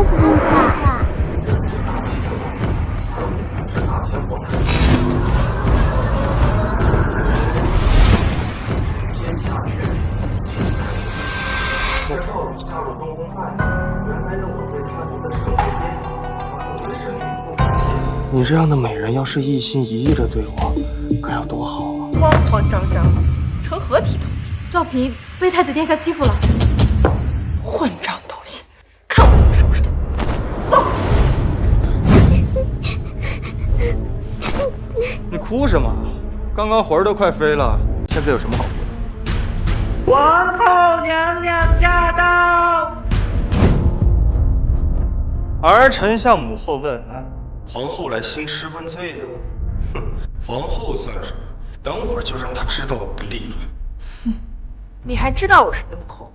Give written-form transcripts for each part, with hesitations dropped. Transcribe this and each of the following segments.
下。你这样的美人，要是一心一意的对我，该有多好啊！慌慌张张，成何体统？赵平被太子殿下欺负了，混账东西，看我怎么收拾他！走。你哭什么？刚刚魂儿都快飞了，现在有什么好哭的？皇后娘娘驾到！儿臣向母后问安。皇后来兴师问罪呢？哼，皇后算什么？等会儿就让她知道我的厉害。哼，你还知道我是母后？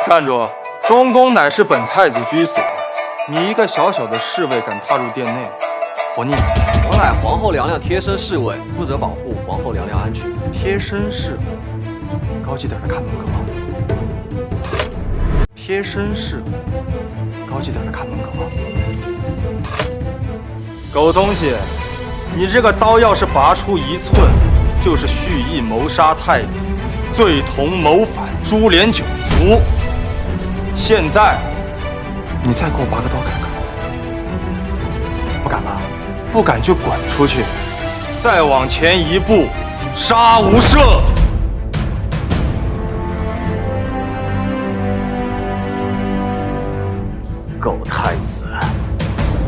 站住！中宫乃是本太子居所，你一个小小的侍卫敢踏入殿内，活腻！我乃皇后娘娘贴身侍卫，负责保护皇后娘娘安全。贴身侍卫，高级点的看门狗。贴身侍卫。高级点的看门狗，狗东西，你这个刀要是拔出1寸，就是蓄意谋杀太子，罪同谋反，株连9族。现在，你再给我拔个刀看看，不敢吧？不敢就滚出去，再往前1步，杀无赦。狗太子，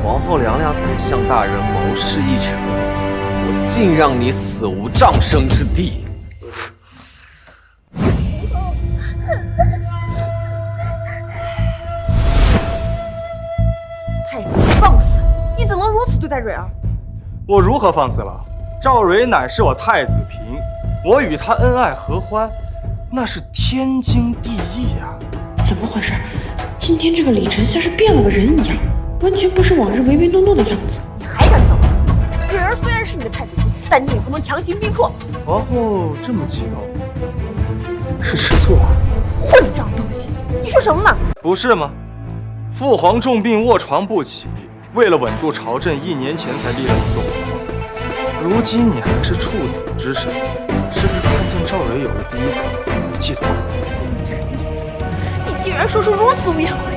皇后娘娘宰相大人谋事一成，我竟让你死无葬身之地！太子，放肆！你怎能如此对待蕊儿？我如何放肆了？赵蕊乃是我太子嫔，我与她恩爱合欢，那是天经地义呀。怎么回事？今天这个李丞相是变了个人一样，完全不是往日唯唯诺诺的样子。你还敢造反？蕊儿虽然是你的太子妃，但你也不能强行逼迫。皇后这么激动，是吃醋啊？混账东西！你说什么呢？不是吗？父皇重病卧床不起，为了稳住朝政，1年前才立了你做皇后。如今你还是处子之身，是不是看见赵蕊有了第一次，你嫉妒吗？竟然说出如此污言秽语！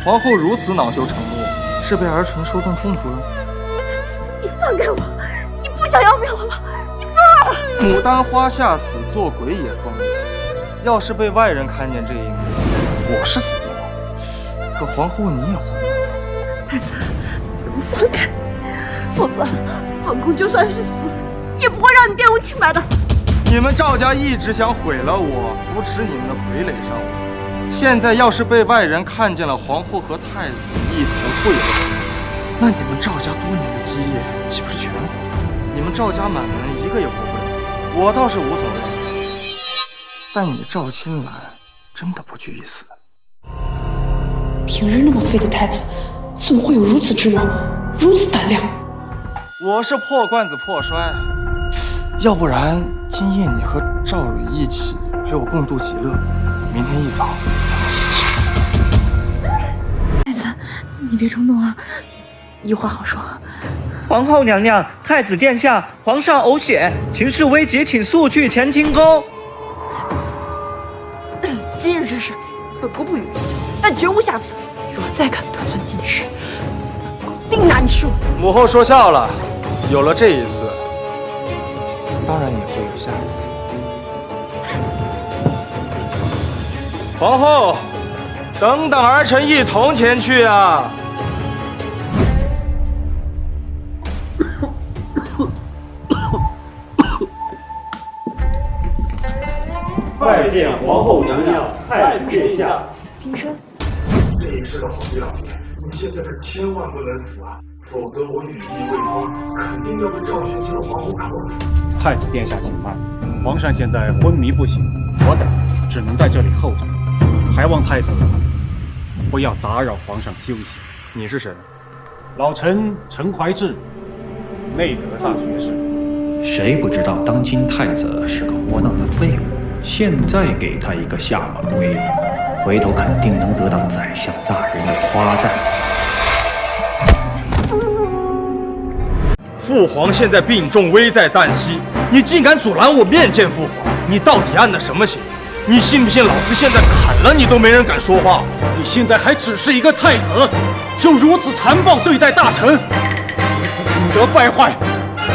皇后如此恼羞成怒，是被儿臣说中痛处了？你放开我！你不想要命了吗？你放了！牡丹花下死，做鬼也光明。要是被外人看见这一幕，我是死定了。可皇后你也慌了。太子，给我放开，否则本宫就算是死，也不会让你玷污清白的。你们赵家一直想毁了我，扶持你们的傀儡上我。现在要是被外人看见了皇后和太子一同贿赂，那你们赵家多年的基业岂不是全毁？你们赵家满门一个也活不了。我倒是无所谓，但你赵青兰真的不惧一死。平日那么废的太子，怎么会有如此之谋，如此胆量？我是破罐子破摔。要不然今夜你和赵蕊一起陪我共度极乐，明天一早咱们一起死。太子，你别冲动啊，有话好说。皇后娘娘，太子殿下，皇上呕血，情势危急，请速去乾清宫。今日之事，本宫不予计较，但绝无下次。若再敢得寸进尺，本宫定拿你是我。母后说笑了，有了这一次，当然也会有下一次。皇后，等等儿臣一同前去啊！拜见皇后娘娘、太子殿下。平身。这一世的皇帝老爷，你现在可千万不能死啊，否则我羽翼未丰，肯定要被赵玄清的皇后扣了。太子殿下请慢，皇上现在昏迷不醒，我等只能在这里候着，还望太子不要打扰皇上休息。你是谁？老臣陈怀志，内阁大学士。谁不知道当今太子是个窝囊的废物？现在给他一个下马威，回头肯定能得到宰相大人的夸赞。父皇现在病重，危在旦夕，你竟敢阻拦我面见父皇，你到底案的什么情？你信不信老子现在砍了你都没人敢说话？你现在还只是一个太子，就如此残暴对待大臣，如此品德败坏，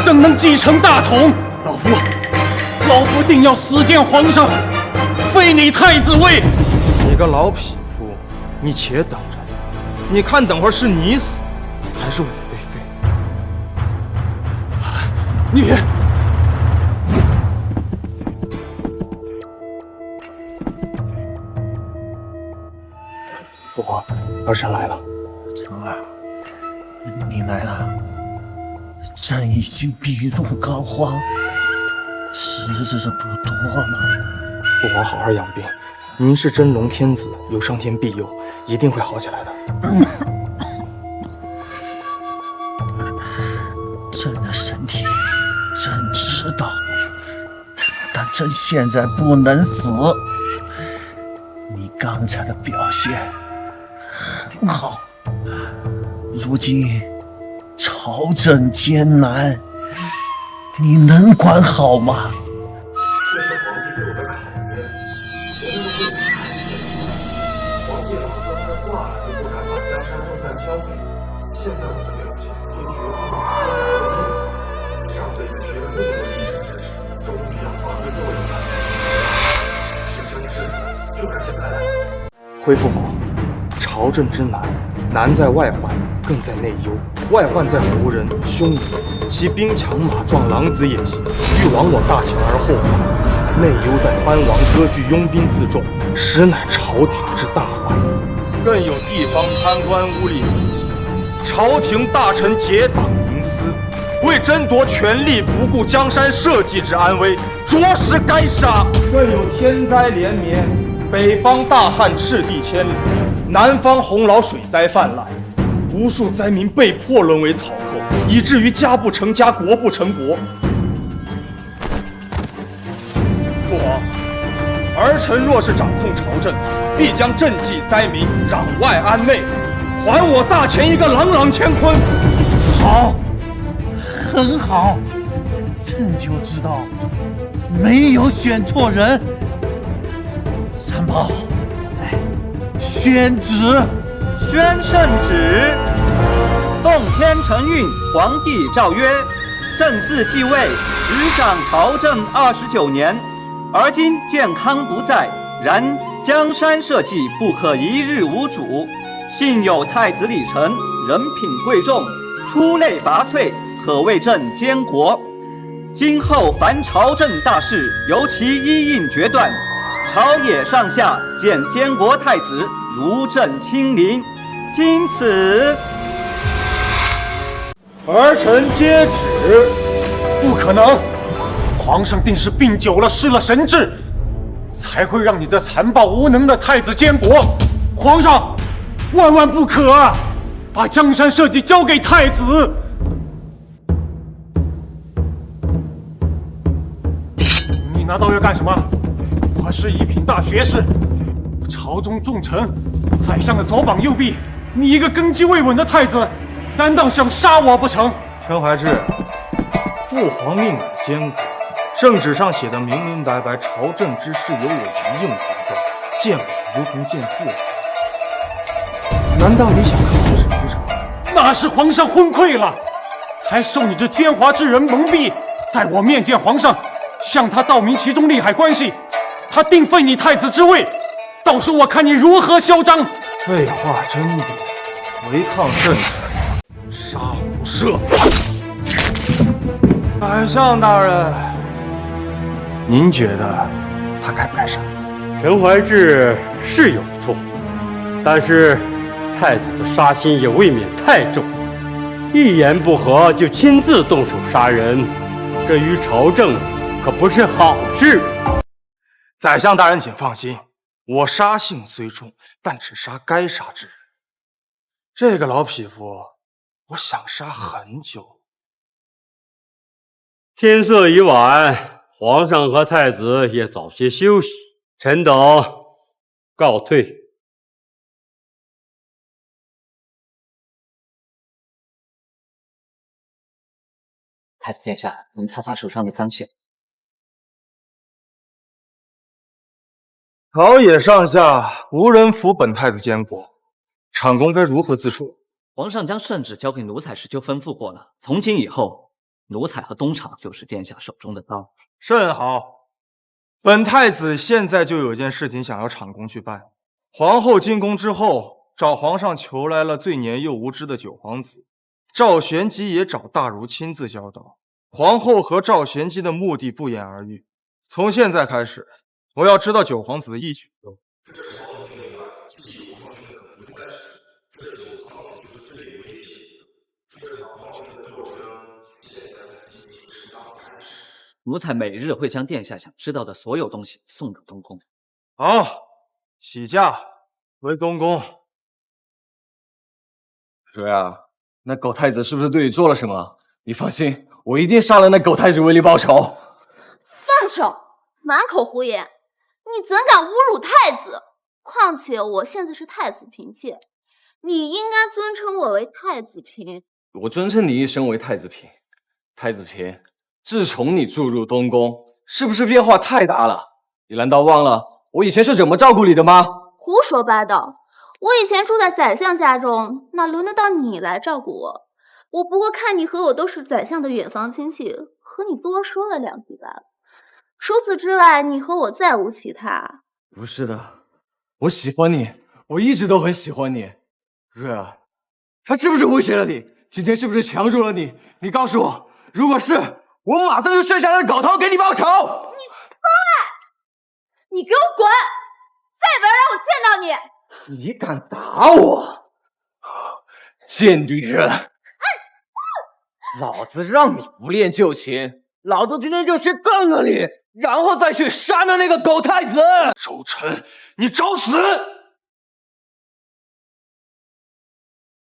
怎能继承大统？老夫定要死谏皇上，废你太子位！你个老匹夫，你且等着，你看等会儿是你死，还是我被废？你。父皇，儿臣来了。成儿，你来了。朕已经病入膏肓，时日不多了。父皇好好养病，您是真龙天子，有上天庇佑，一定会好起来的。朕的身体，朕知道，但朕现在不能死。你刚才的表现很好，如今朝政艰难，你能管好吗？这是皇帝给我的考验，我能不能皇帝老说他挂了就不敢把江山重担交给你。现在我的表现也绝不能上辈子学了那么多历史知识，终于让皇帝做一番。是生是死，就看现在了。恢父皇，朝政之难，难在外患，更在内忧。外患在胡人、匈奴，其兵强马壮，狼子野心，欲亡我大秦而后快；内忧在藩王割据，拥兵自重，实乃朝廷之大患。更有地方贪官污吏横行，朝廷大臣结党营私，为争夺权力，不顾江山社稷之安危，着实该杀。更有天灾连绵，北方大旱，赤地千里；南方洪涝，水灾泛滥。无数灾民被迫沦为草寇，以至于家不成家，国不成国。父皇，儿臣若是掌控朝政，必将赈济灾民，攘外安内，还我大秦一个朗朗乾坤。好，很好，朕就知道没有选错人。三宝，宣旨。宣圣旨，奉天承运，皇帝诏曰：朕自继位，执掌朝政29年，而今健康不在，然江山社稷不可一日无主。幸有太子李忱，人品贵重，出类拔萃，可为朕监国。今后凡朝政大事，由其一应决断。朝野上下见监国太子，如朕亲临。经此，儿臣接旨。不可能，皇上定是病久了，失了神智，才会让你这残暴无能的太子监国。皇上，万万不可啊！把江山社稷交给太子。你拿刀要干什么？我是一品大学士，朝中重臣，宰相的左膀右臂。你一个根基未稳的太子，难道想杀我不成？陈怀志，父皇命我监国，圣旨上写的明明白白，朝政之事由我一应主政，见我如同见父皇。难道你想看我什不成？那是皇上昏聩了，才受你这奸猾之人蒙蔽，待我面见皇上，向他道明其中利害关系，他定废你太子之位，到时我看你如何嚣张。废话真多，违抗圣旨，杀无赦。宰相大人，您觉得他该不该杀？陈怀志是有错，但是太子的杀心也未免太重，一言不合就亲自动手杀人，这于朝政可不是好事。宰相大人，请放心，我杀性虽重，但只杀该杀之人。这个老匹夫，我想杀很久。天色已晚，皇上和太子也早些休息。臣等告退。太子殿下，您擦擦手上的脏血。朝野上下无人服本太子监国，长公该如何自处？皇上将圣旨交给奴才时就吩咐过了，从今以后，奴才和东厂就是殿下手中的刀。甚好，本太子现在就有件事情想要长公去办。皇后进宫之后，找皇上求来了最年幼无知的九皇子，赵玄机也找大儒亲自教导。皇后和赵玄机的目的不言而喻。从现在开始，我要知道九皇子的一举一动。奴才每日会将殿下想知道的所有东西送给东宫。好，起驾回东宫。瑞儿，那狗太子是不是对你做了什么？你放心，我一定杀了那狗太子为你报仇。放手！满口胡言！你怎敢侮辱太子？况且我现在是太子嫔妾，你应该尊称我为太子嫔。我尊称你一声为太子嫔。太子嫔，自从你住入东宫，是不是变化太大了？你难道忘了我以前是怎么照顾你的吗？胡说八道！我以前住在宰相家中，哪轮得到你来照顾我？我不过看你和我都是宰相的远房亲戚，和你多说了两句罢了。除此之外，你和我再无其他。不是的，我喜欢你，我一直都很喜欢你。瑞儿，他是不是威胁了你？今天是不是强辱了你？你告诉我，如果是，我马上就炫下那狗头给你报仇！你你给我滚！再也不要让我见到你！你敢打我，贱女人！老子让你不练就擒，老子今天就先干了你，然后再去杀了那个狗太子！周晨，你找死！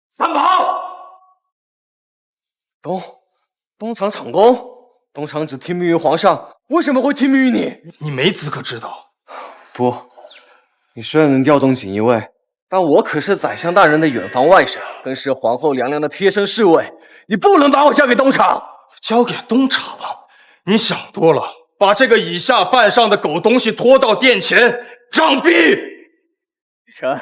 三宝，东厂厂公，东厂只听命于皇上，为什么会听命于你？你没资格知道。不，你虽然能调动锦衣卫，但我可是宰相大人的远房外甥，更是皇后娘娘的贴身侍卫，你不能把我交给东厂。交给东厂？你想多了，把这个以下犯上的狗东西拖到殿前杖毙！雨辰，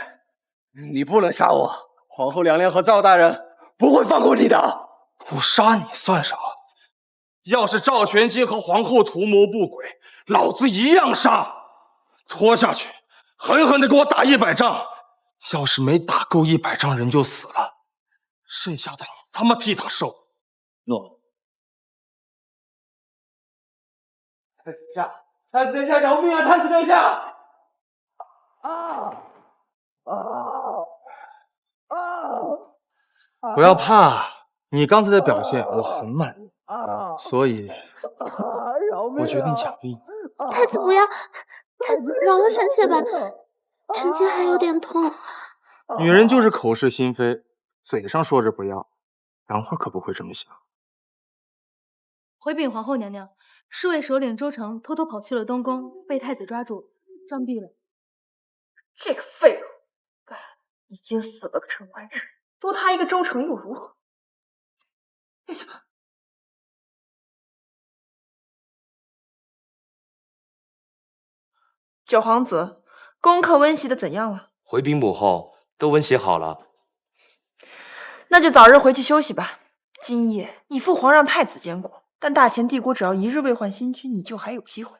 你不能杀我，皇后娘娘和赵大人不会放过你的。我杀你算啥？要是赵玄机和皇后图谋不轨，老子一样杀！拖下去，狠狠的给我打100仗。要是没打够100仗，人就死了，剩下的你他妈替他受。诺。太子殿下，太子殿下饶命啊！太子殿下！不要怕，你刚才的表现我很满意，所以我决定奖励你。太子不要，太子饶了臣妾吧，臣妾还有点痛。女人就是口是心非，嘴上说着不要，然后可不会这么想。回禀皇后娘娘，侍卫首领周成偷偷跑去了东宫，被太子抓住，杖毙了。这个废物，已经死了个陈官人，多他一个周成又如何？殿下，九皇子，功课温习的怎样了？回禀母后，都温习好了。那就早日回去休息吧。今夜你父皇让太子监国，但大前帝国只要一日未换新君，你就还有机会。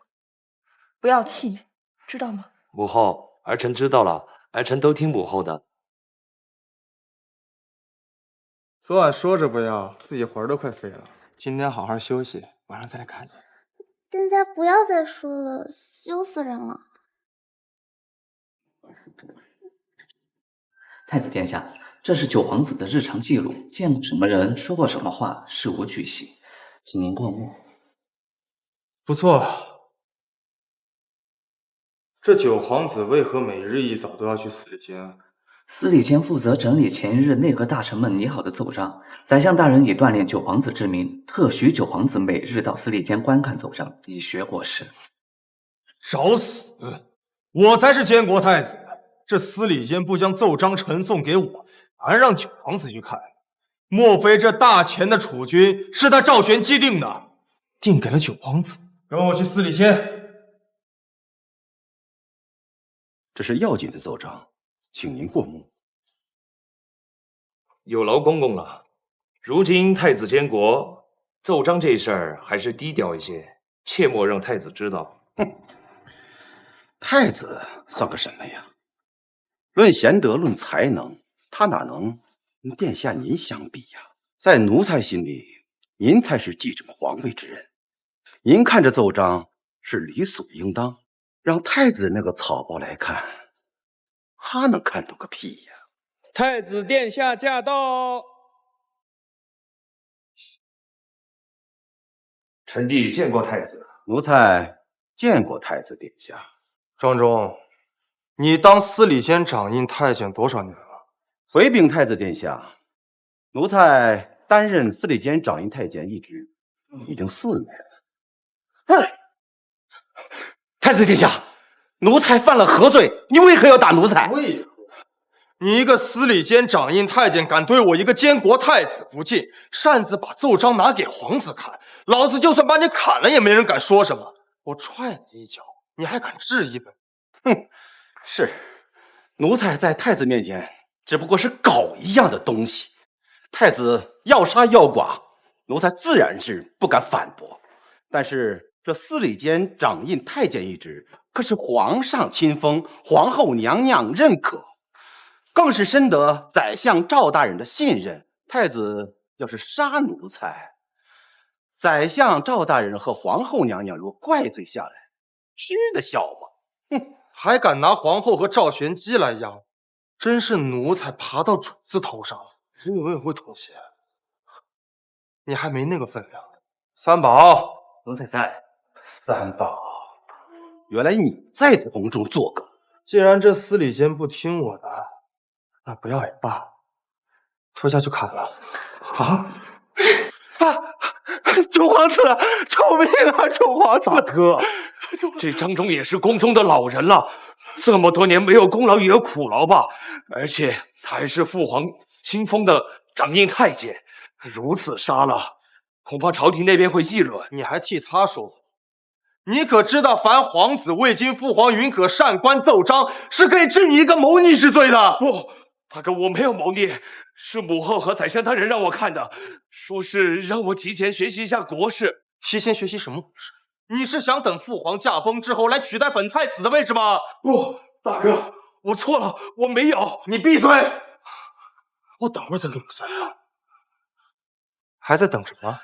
不要气馁，知道吗？母后，儿臣知道了，儿臣都听母后的。昨晚说着不要，自己魂都快飞了。今天好好休息，晚上再来看你。殿下不要再说了，羞死人了。太子殿下，这是九皇子的日常记录，见过什么人，说过什么话，事无巨细，请您过目。不错，这九皇子为何每日一早都要去死监？司礼监负责整理前一日内阁大臣们拟好的奏章。宰相大人以锻炼九皇子之名，特许九皇子每日到司礼监观看奏章，以学国事。找死！我才是监国太子，这司礼监不将奏章呈送给我，反而让九皇子去看。莫非这大钱的储君是他赵玄机定的，定给了九皇子？跟我去司礼监。这是要紧的奏章，请您过目。有劳公公了。如今太子监国，奏章这事儿还是低调一些，切莫让太子知道。哼，太子算个什么呀？论贤德，论才能，他哪能跟殿下您相比呀？在奴才心里，您才是继承皇位之人。您看这奏章是理所应当，让太子那个草包来看，他能看懂个屁呀！太子殿下驾到。臣弟见过太子。奴才见过太子殿下。庄中，你当司礼监掌印太监多少年了？回禀太子殿下，奴才担任司礼监掌印太监一职已经4年了。太子殿下，奴才犯了何罪？你为何要打奴才？为何？你一个司礼监掌印太监，敢对我一个监国太子不敬，擅自把奏章拿给皇子看，老子就算把你砍了，也没人敢说什么。我踹你一脚，你还敢质疑本？哼，是，奴才在太子面前只不过是狗一样的东西。太子要杀要剐，奴才自然是不敢反驳。但是这司礼监掌印太监一职，可是皇上亲封，皇后娘娘认可，更是深得宰相赵大人的信任。太子要是杀奴才，宰相赵大人和皇后娘娘若怪罪下来，吃得消吗？哼，还敢拿皇后和赵玄机来压我，真是奴才爬到主子头上了，我也会妥协。你还没那个分量。三宝，奴才在。三宝，原来你在宫中做梗。既然这司礼监不听我的，那不要也罢，拖下去砍了。九皇子，救命啊！九皇子，大哥，这张忠也是宫中的老人了，这么多年没有功劳也有苦劳吧？而且他还是父皇亲封的掌印太监，如此杀了，恐怕朝廷那边会议论。你还替他说话？你可知道，凡皇子未经父皇允可擅观奏章，是可以治你一个谋逆之罪的。不，大哥，我没有谋逆，是母后和宰相大人让我看的，说是让我提前学习一下国事。提前学习什么国事？你是想等父皇驾崩之后来取代本太子的位置吗？不，大哥，我错了，我没有。你闭嘴！我等会儿再跟你算账。还在等什么？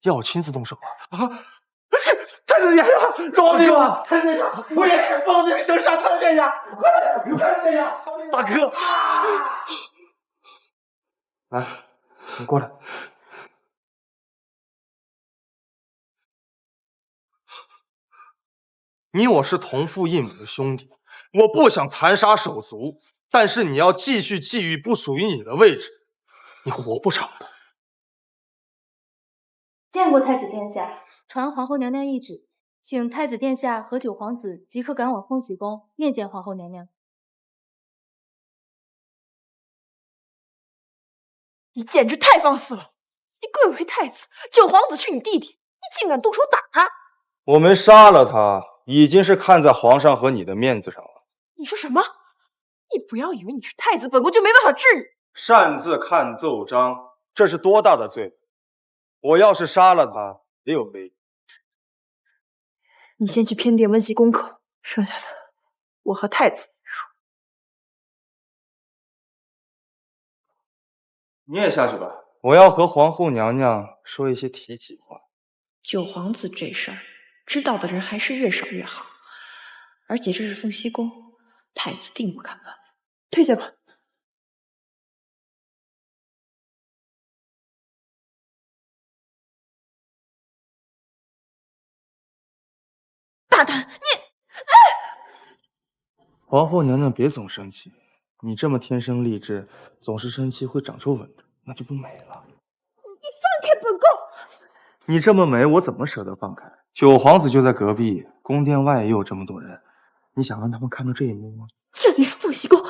要我亲自动手啊？太子殿下，饶命啊！太子殿下，我也是奉命行事啊！太子殿下，太子殿下，大哥，来，你过来。你我是同父异母的兄弟，我不想残杀手足，但是你要继续觊觎不属于你的位置，你活不长的。见过太子殿下，传皇后娘娘懿旨，请太子殿下和九皇子即刻赶往凤喜宫面见皇后娘娘。你简直太放肆了！你贵为太子，九皇子是你弟弟，你竟敢动手打他！我们杀了他，已经是看在皇上和你的面子上了。你说什么？你不要以为你是太子，本宫就没办法治你。擅自看奏章，这是多大的罪？我要是杀了他，也有罪。你先去偏殿温习功课，剩下的我和太子说。你也下去吧，我要和皇后娘娘说一些体己话。九皇子这事儿，知道的人还是越少越好。而且这是凤羲宫，太子定不敢乱。退下吧。大胆！你，皇后娘娘别总生气，你这么天生丽质，总是生气会长皱纹的，那就不美了。你放开本宫！你这么美，我怎么舍得放开？九皇子就在隔壁，宫殿外也有这么多人，你想让他们看到这一幕吗？这里是凤栖宫，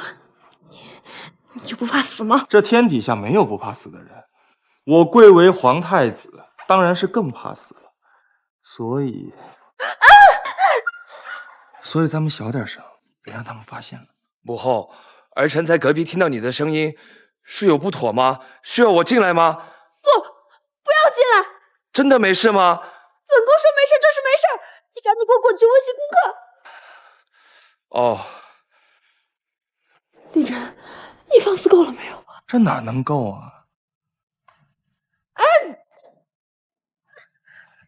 你就不怕死吗？这天底下没有不怕死的人，我贵为皇太子，当然是更怕死了。所以咱们小点声，别让他们发现了。母后，儿臣在隔壁听到你的声音，是有不妥吗？需要我进来吗？不要进来！真的没事吗？本宫说没事就是没事，你赶紧给我滚去温习功课。哦，丽珍，你放肆够了没有？这哪能够啊？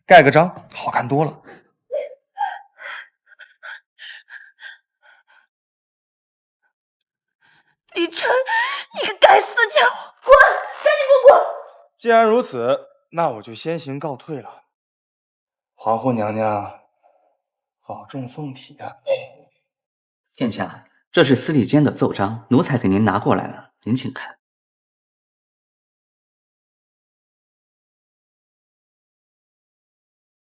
盖个章，好看多了。李晨，你个该死的家伙，滚！赶紧给我滚！既然如此，那我就先行告退了。皇后娘娘，保重凤体啊！殿下，这是司礼监的奏章，奴才给您拿过来了，您请看。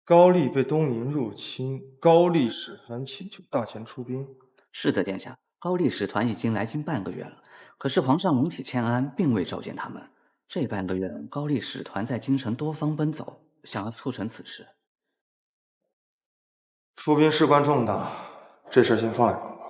高丽被东瀛入侵，高丽使团请求大前出兵。是的，殿下，高丽使团已经来京半个月了，可是皇上龙体欠安，并未召见他们。这半个月，高丽使团在京城多方奔走，想要促成此事。出兵事关重大，这事先放一放吧。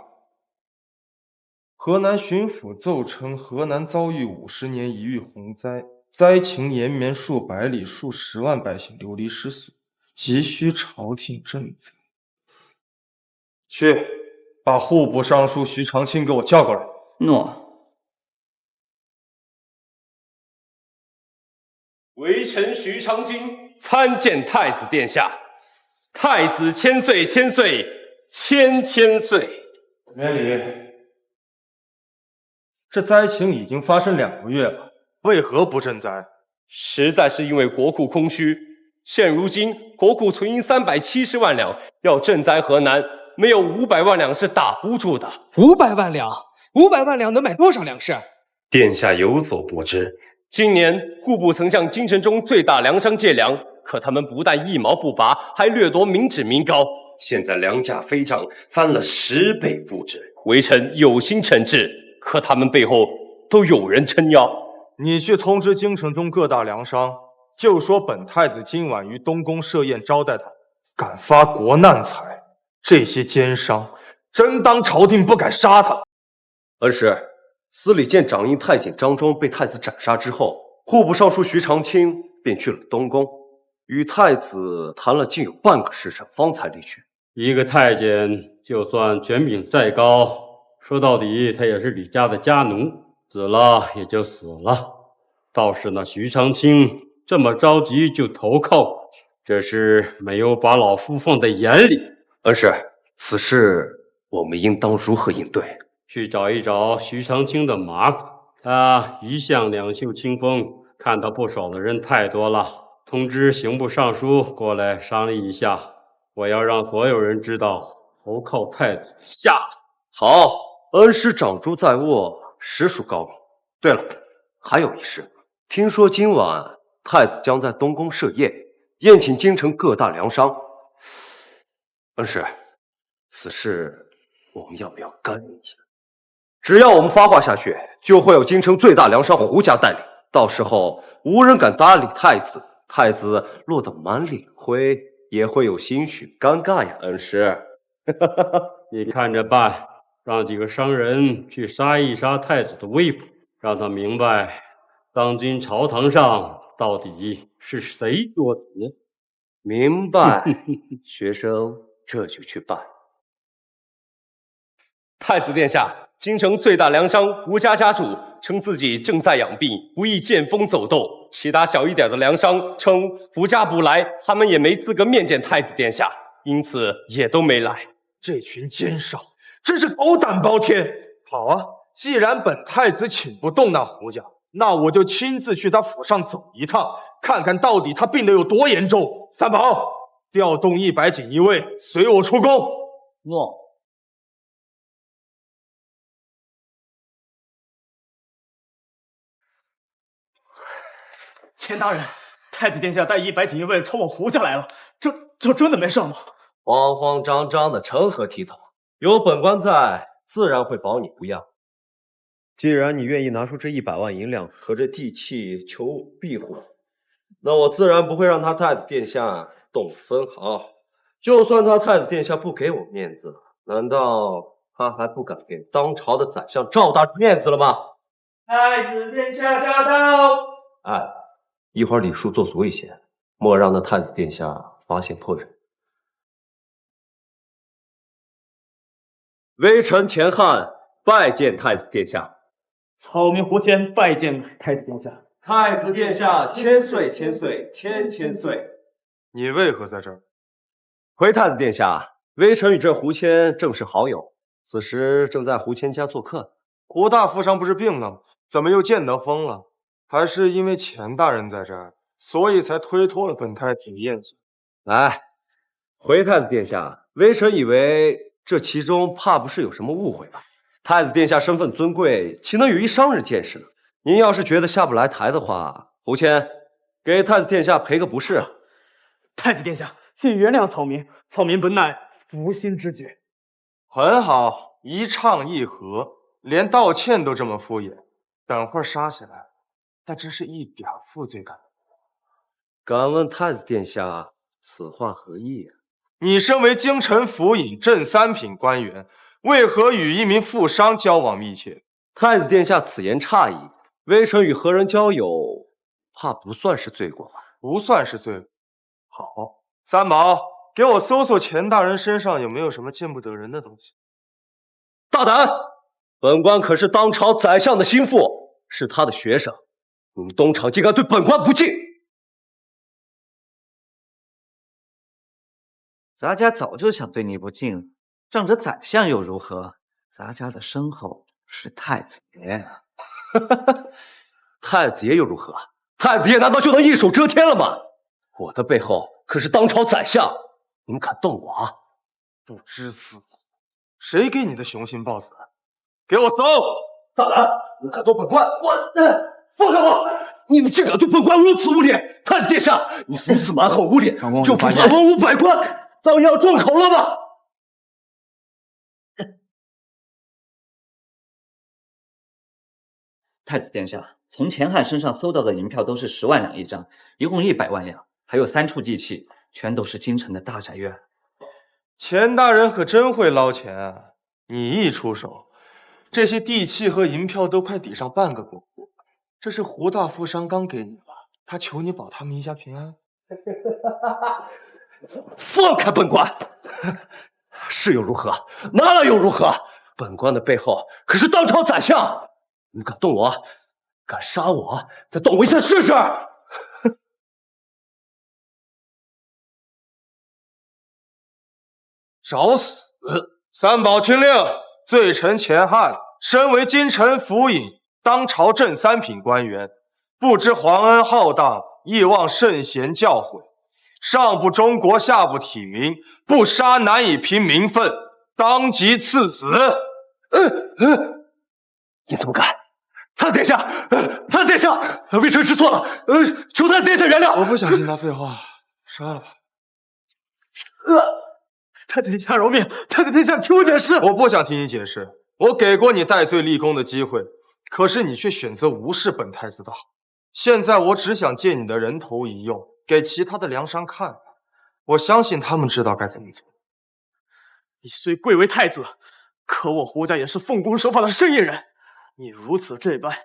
河南巡抚奏称，河南遭遇50年一遇洪灾，灾情延绵数百里，数10万百姓流离失所，急需朝廷赈灾。去，把户部尚书徐长卿给我叫过来。诺。微臣徐长卿参见太子殿下。太子千岁千岁千岁。免礼。这灾情已经发生2个月了，为何不赈灾？实在是因为国库空虚。现如今国库存银370万两，要赈灾河南，没有500万两是打不住的。500万两，500万两能买多少粮食？殿下有所不知，今年户部曾向京城中最大粮商借粮，可他们不但1毛不拔，还掠夺民脂民膏。现在粮价飞涨，翻了10倍不止。微臣有心惩治，可他们背后都有人撑腰。你去通知京城中各大粮商，就说本太子今晚于东宫设宴招待他，敢发国难财，这些奸商真当朝廷不敢杀他。恩师，司礼监掌印太监张忠被太子斩杀之后，户部尚书徐长卿便去了东宫，与太子谈了竟有半个时辰，方才离去。一个太监，就算权柄再高，说到底他也是李家的家奴，死了也就死了。倒是那徐长卿这么着急就投靠过去，这是没有把老夫放在眼里。恩师，此事我们应当如何应对？去找一找徐长卿的马股，他一向两袖清风，看他不爽的人太多了。通知刑部尚书过来商议一下，我要让所有人知道投靠太子的下场。好，恩师掌珠在握，实属高明。对了，还有一事，听说今晚太子将在东宫设宴，宴请京城各大粮商。恩师，此事我们要不要干预一下？只要我们发话下去，就会有京城最大粮商胡家带领，到时候无人敢搭理太子，太子落得满脸灰，也会有些许尴尬呀。恩师，你看着办，让几个商人去杀一杀太子的威风，让他明白当今朝堂上到底是谁作子。明白，学生这就去办。太子殿下，京城最大粮商吴家家主称自己正在养病，不宜见风走动。其他小一点的粮商称胡家不来，他们也没资格面见太子殿下，因此也都没来。这群奸商真是狗胆包天！好啊，既然本太子请不动那胡家，那我就亲自去他府上走一趟，看看到底他病得有多严重。三宝，调动100锦衣卫，随我出宫。诺。钱大人，太子殿下带100锦衣卫冲我胡家来了，这真的没事吗？慌慌张张的成何体统？有本官在，自然会保你不恙。既然你愿意拿出这100万银两和这地契求庇护，那我自然不会让他太子殿下动分毫。就算他太子殿下不给我面子了，难道他还不敢给当朝的宰相赵大面子了吗？太子殿下驾到！哎，一会儿礼数做足一些，莫让那太子殿下发现破绽。微臣钱汉拜见太子殿下。草民胡谦拜见太子殿下。太子殿下千岁千岁千千岁。你为何在这儿？回太子殿下，微臣与这胡谦正是好友，此时正在胡谦家做客。胡大富商不是病了吗？怎么又见得疯了？还是因为钱大人在这儿，所以才推脱了本太子的宴请？来，回太子殿下，微臣以为这其中怕不是有什么误会吧？太子殿下身份尊贵，岂能与一商人见识呢？您要是觉得下不来台的话，胡谦给太子殿下赔个不是。太子殿下，请原谅草民，草民本乃福心之举。很好，一唱一和，连道歉都这么敷衍，等会儿杀起来，但真是一点负罪感。敢问太子殿下，此话何意啊？你身为京城府尹正三品官员，为何与一名富商交往密切？太子殿下此言差矣，微臣与何人交友，怕不算是罪过吧？不算是罪过。好，三宝，给我搜搜钱大人身上有没有什么见不得人的东西。大胆！本官可是当朝宰相的心腹，是他的学生，你们东厂竟敢对本官不敬！咱家早就想对你不敬了，仗着宰相又如何？咱家的身后是太子爷。太子爷又如何？太子爷难道就能一手遮天了吗？我的背后可是当朝宰相，你们敢动我啊？不知死活！谁给你的雄心豹子胆？给我搜！大胆！你敢动本官？放开我！你们竟敢对本官如此无礼！太子殿下，你如此蛮横无礼，就不怕文武百官当要众口了吗？太子殿下，从钱汉身上搜到的银票都是10万两一张，一共100万两，还有3处地契，全都是京城的大宅院。钱大人可真会捞钱啊！你一出手，这些地契和银票都快抵上半个国库。这是胡大富商刚给你吧？他求你保他们一家平安。放开本官！是又如何？拿了又如何？本官的背后可是当朝宰相，你敢动我，敢杀我，再动我一下试试！找死！三宝听令，罪臣钱汉身为京城府尹，当朝正3品官员，不知皇恩浩荡，亦望圣贤教诲。上不忠国，下不体民，不杀难以平民愤，当即赐死。你怎么敢？太子殿下，太子殿下，微臣知错了，求太子殿下原谅。我不想听他废话，杀了吧。太子殿下饶命！太子殿下，听我解释。我不想听你解释，我给过你戴罪立功的机会，可是你却选择无视本太子的好。现在我只想借你的人头一用，给其他的梁商看，我相信他们知道该怎么做。你虽贵为太子，可我胡家也是奉公守法的生意人。你如此这般，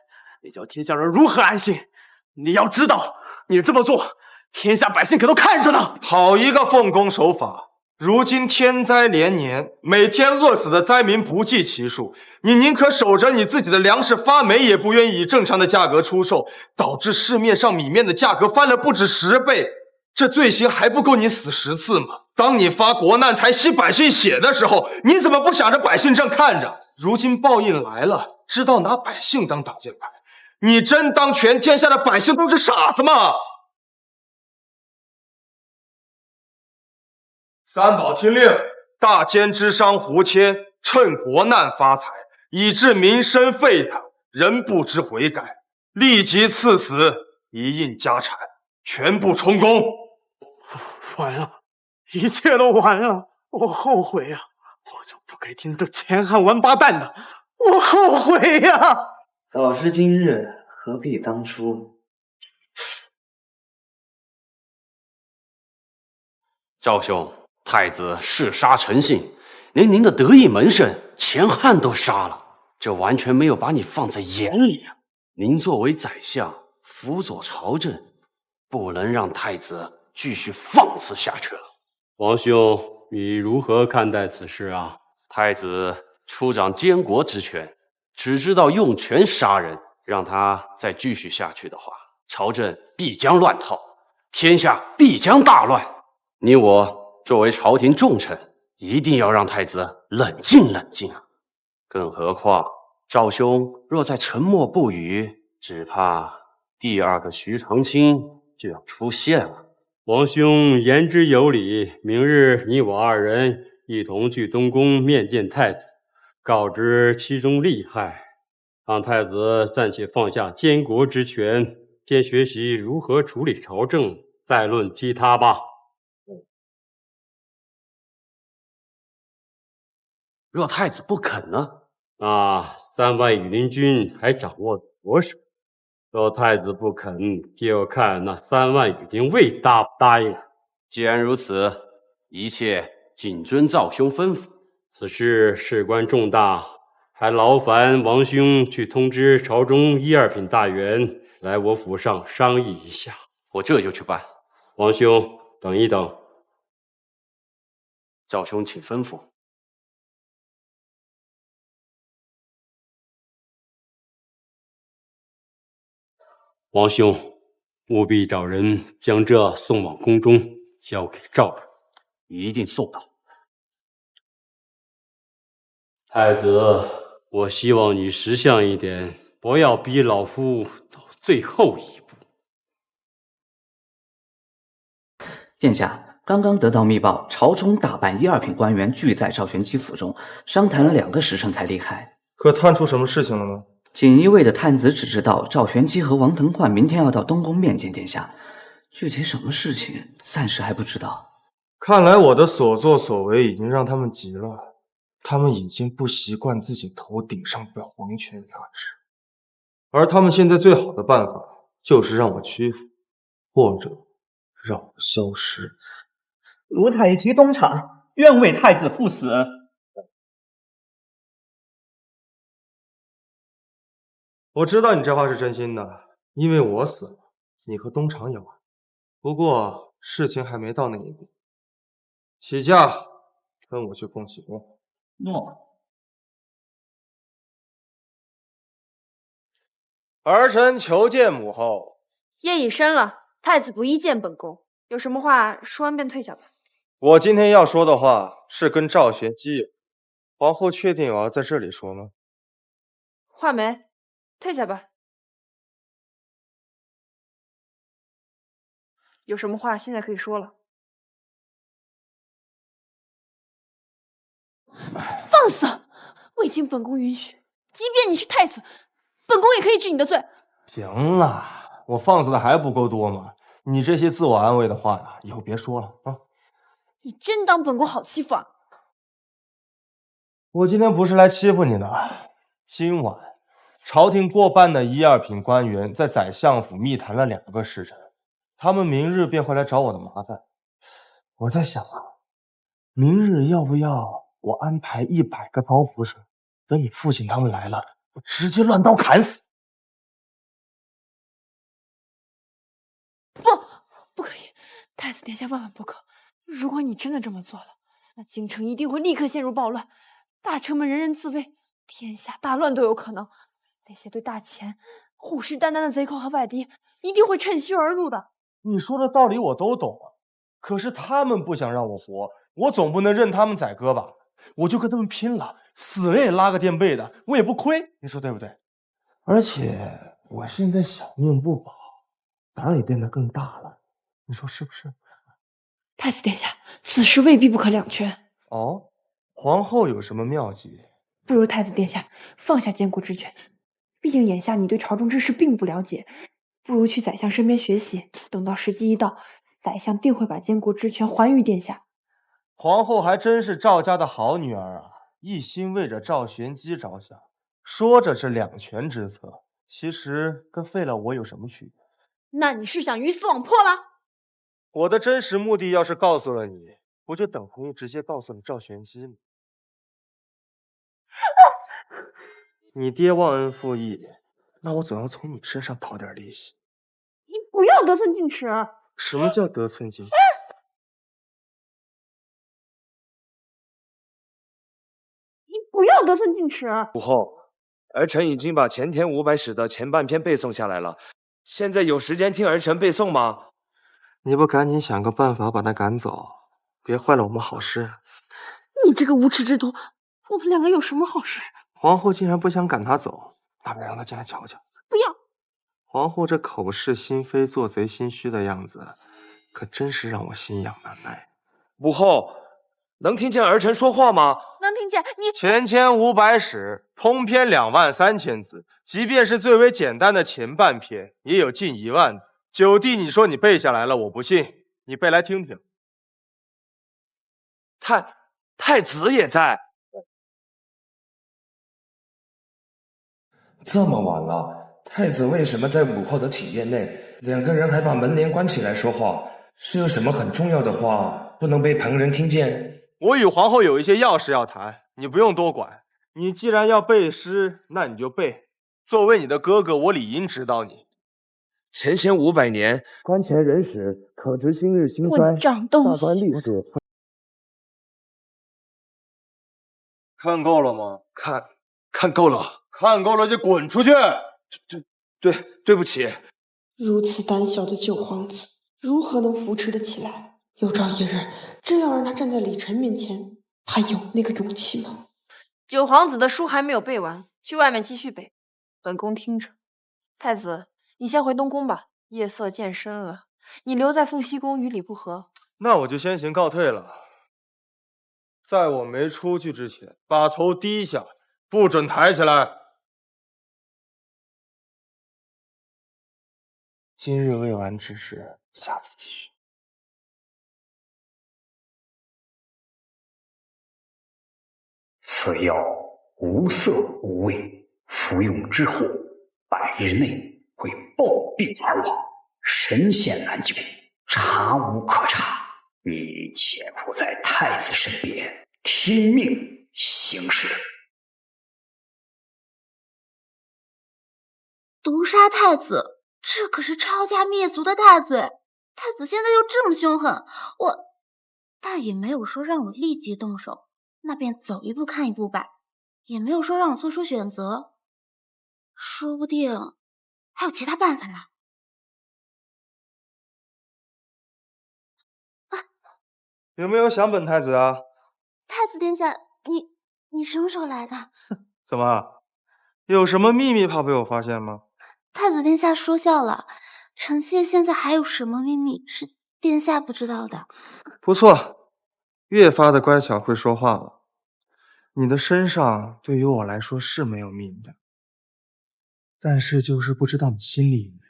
你叫天下人如何安心？你要知道，你这么做，天下百姓可都看着呢。好一个奉公守法！如今天灾连年，每天饿死的灾民不计其数，你宁可守着你自己的粮食发霉，也不愿意以正常的价格出售，导致市面上米面的价格翻了不止10倍。这罪行还不够你死10次吗？当你发国难财吸百姓血的时候，你怎么不想着百姓正看着？如今报应来了，知道拿百姓当挡箭牌，你真当全天下的百姓都是傻子吗？三宝听令，大奸之商胡谦趁国难发财，以致民生沸腾，仍不知悔改，立即赐死。一应家产全部充公。完了，一切都完了，我后悔呀！我就不该听这钱汉王八蛋的，我后悔呀！早知今日，何必当初？赵兄，太子嗜杀成性，连您的得意门生钱汉都杀了，这完全没有把你放在眼里啊！您作为宰相，辅佐朝政，不能让太子继续放肆下去了。王兄，你如何看待此事啊？太子出掌监国之权，只知道用权杀人，让他再继续下去的话，朝政必将乱套，天下必将大乱。你我作为朝廷重臣，一定要让太子冷静冷静啊！更何况赵兄若再沉默不语，只怕第二个徐长卿就要出现了。王兄言之有理，明日你我二人一同去东宫面见太子，告知其中利害，让太子暂且放下监国之权，先学习如何处理朝政，再论其他吧。若太子不肯呢？那3万羽林军还掌握我手，若太子不肯，就要看那3万羽林卫答不答应。既然如此，一切谨遵赵兄吩咐。此事事关重大，还劳烦王兄去通知朝中1、2品大员来我府上商议一下。我这就去办。王兄，等一等。赵兄请吩咐。王兄，务必找人将这送往宫中，交给赵人，一定送到。太子，我希望你识相一点，不要逼老夫走最后一步。殿下，刚刚得到密报，朝中大半1、2品官员聚在赵玄基府中，商谈了2个时辰才离开。可探出什么事情了吗？锦衣卫的探子只知道赵玄基和王腾焕明天要到东宫面见殿下，具体什么事情暂时还不知道。看来我的所作所为已经让他们急了，他们已经不习惯自己头顶上被皇权压制，而他们现在最好的办法就是让我屈服，或者让我消失。奴才即东厂，愿为太子赴死。我知道你这话是真心的，因为我死了，你和东厂也完。不过事情还没到那一步，起驾，跟我去恭喜宫。诺。儿臣求见母后。夜已深了，太子不宜见本宫，有什么话说完便退下吧。我今天要说的话是跟赵玄基有，皇后确定我要在这里说吗？画眉，退下吧。有什么话现在可以说了。放肆！未经本宫允许，即便你是太子，本宫也可以治你的罪。行了，我放肆的还不够多吗？你这些自我安慰的话呀，以后别说了啊！你真当本宫好欺负啊？我今天不是来欺负你的。今晚，朝廷过半的1、2品官员在宰相府密谈了2个时辰，他们明日便会来找我的麻烦。我在想啊，明日要不要我安排100个刀斧手，等你父亲他们来了，我直接乱刀砍死？不可以，太子殿下万万不可！如果你真的这么做了，那京城一定会立刻陷入暴乱，大臣们人人自危，天下大乱都有可能。那些对大钱虎视眈眈的贼寇和外敌一定会趁虚而入的。你说的道理我都懂啊，可是他们不想让我活，我总不能任他们宰割吧？我就跟他们拼了，死了也拉个垫背的，我也不亏，你说对不对？而且我现在小命不保，胆也变得更大了，你说是不是？太子殿下，此事未必不可两全。哦，皇后有什么妙计？不如太子殿下放下监国之权，毕竟眼下你对朝中之事并不了解，不如去宰相身边学习，等到时机一到，宰相定会把监国职权还于殿下。皇后还真是赵家的好女儿啊，一心为着赵玄机着想，说着是两全之策，其实跟废了我有什么区别？那你是想鱼死网破了？我的真实目的要是告诉了你，不就等同于直接告诉了赵玄机吗？你爹忘恩负义，那我总要从你身上讨点利息。你不要得寸进尺。什么叫得寸进尺？你不要得寸进尺。母后，儿臣已经把前天500史的前半篇背诵下来了，现在有时间听儿臣背诵吗？你不赶紧想个办法把他赶走，别坏了我们好事。你这个无耻之徒，我们两个有什么好事？皇后竟然不想赶他走，那便让他进来瞧瞧。不要！皇后这口是心非、做贼心虚的样子，可真是让我心痒难耐。母后，能听见儿臣说话吗？能听见。你前500史，通篇23000字，即便是最为简单的前半篇，也有近1万字。九弟，你说你背下来了，我不信，你背来听听。太子也在。这么晚了，太子为什么在母后的体院内？两个人还把门帘关起来说话，是有什么很重要的话不能被旁人听见？我与皇后有一些要事要谈，你不用多管。你既然要背诗，那你就背。作为你的哥哥，我理应指导你。前贤500年，观前人史，可知今日兴衰。混账东西！大观历史。看够了吗？看够了。看够了就滚出去！对不起。如此胆小的九皇子，如何能扶持得起来？有朝一日，真要让他站在李晨面前，他有那个勇气吗？九皇子的书还没有背完，去外面继续背，本宫听着。太子，你先回东宫吧，夜色渐深了。你留在凤栖宫与理不合。那我就先行告退了。在我没出去之前，把头低下，不准抬起来。今日未完之事，下次继续。此药无色无味，服用之后100日内会暴病而亡，神仙难救，查无可查。你且伏在太子身边，听命行事。毒杀太子，这可是抄家灭族的大罪。太子现在又这么凶狠，但也没有说让我立即动手，那便走一步看一步吧，也没有说让我做出选择，说不定还有其他办法呢。有没有想本太子啊？太子殿下，你什么时候来的？怎么，有什么秘密怕被我发现吗？太子殿下说笑了，臣妾现在还有什么秘密是殿下不知道的？不错，越发的乖巧会说话了。你的身上对于我来说是没有秘密的，但是就是不知道你心里有没有。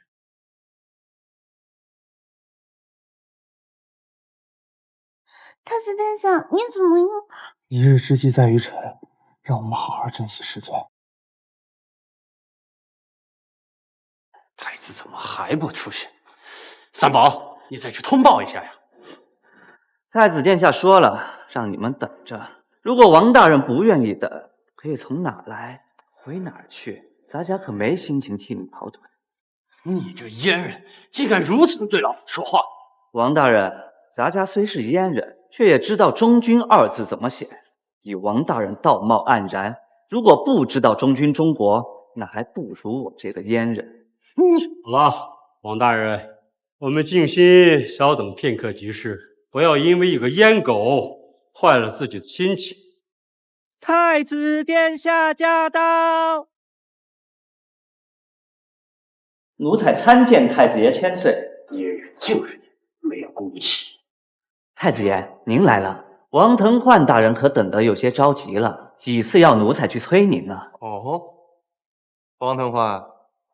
太子殿下，你怎么又……一日之计在于晨，让我们好好珍惜时间。太子怎么还不出现？三宝，你再去通报一下呀！太子殿下说了，让你们等着。如果王大人不愿意等，可以从哪来回哪儿去，咱家可没心情替你跑腿。你这阉人，竟敢如此对老夫说话！王大人，咱家虽是阉人，却也知道忠君2字怎么写。以王大人道貌岸然，如果不知道忠君中国，那还不如我这个阉人。好了，王大人，我们静心稍等片刻即是，不要因为一个阉狗坏了自己的心情。太子殿下驾到！奴才参见太子爷千岁。野人就是你，没有骨气。太子爷，您来了。王腾焕大人可等得有些着急了，几次要奴才去催您呢。哦，王腾焕，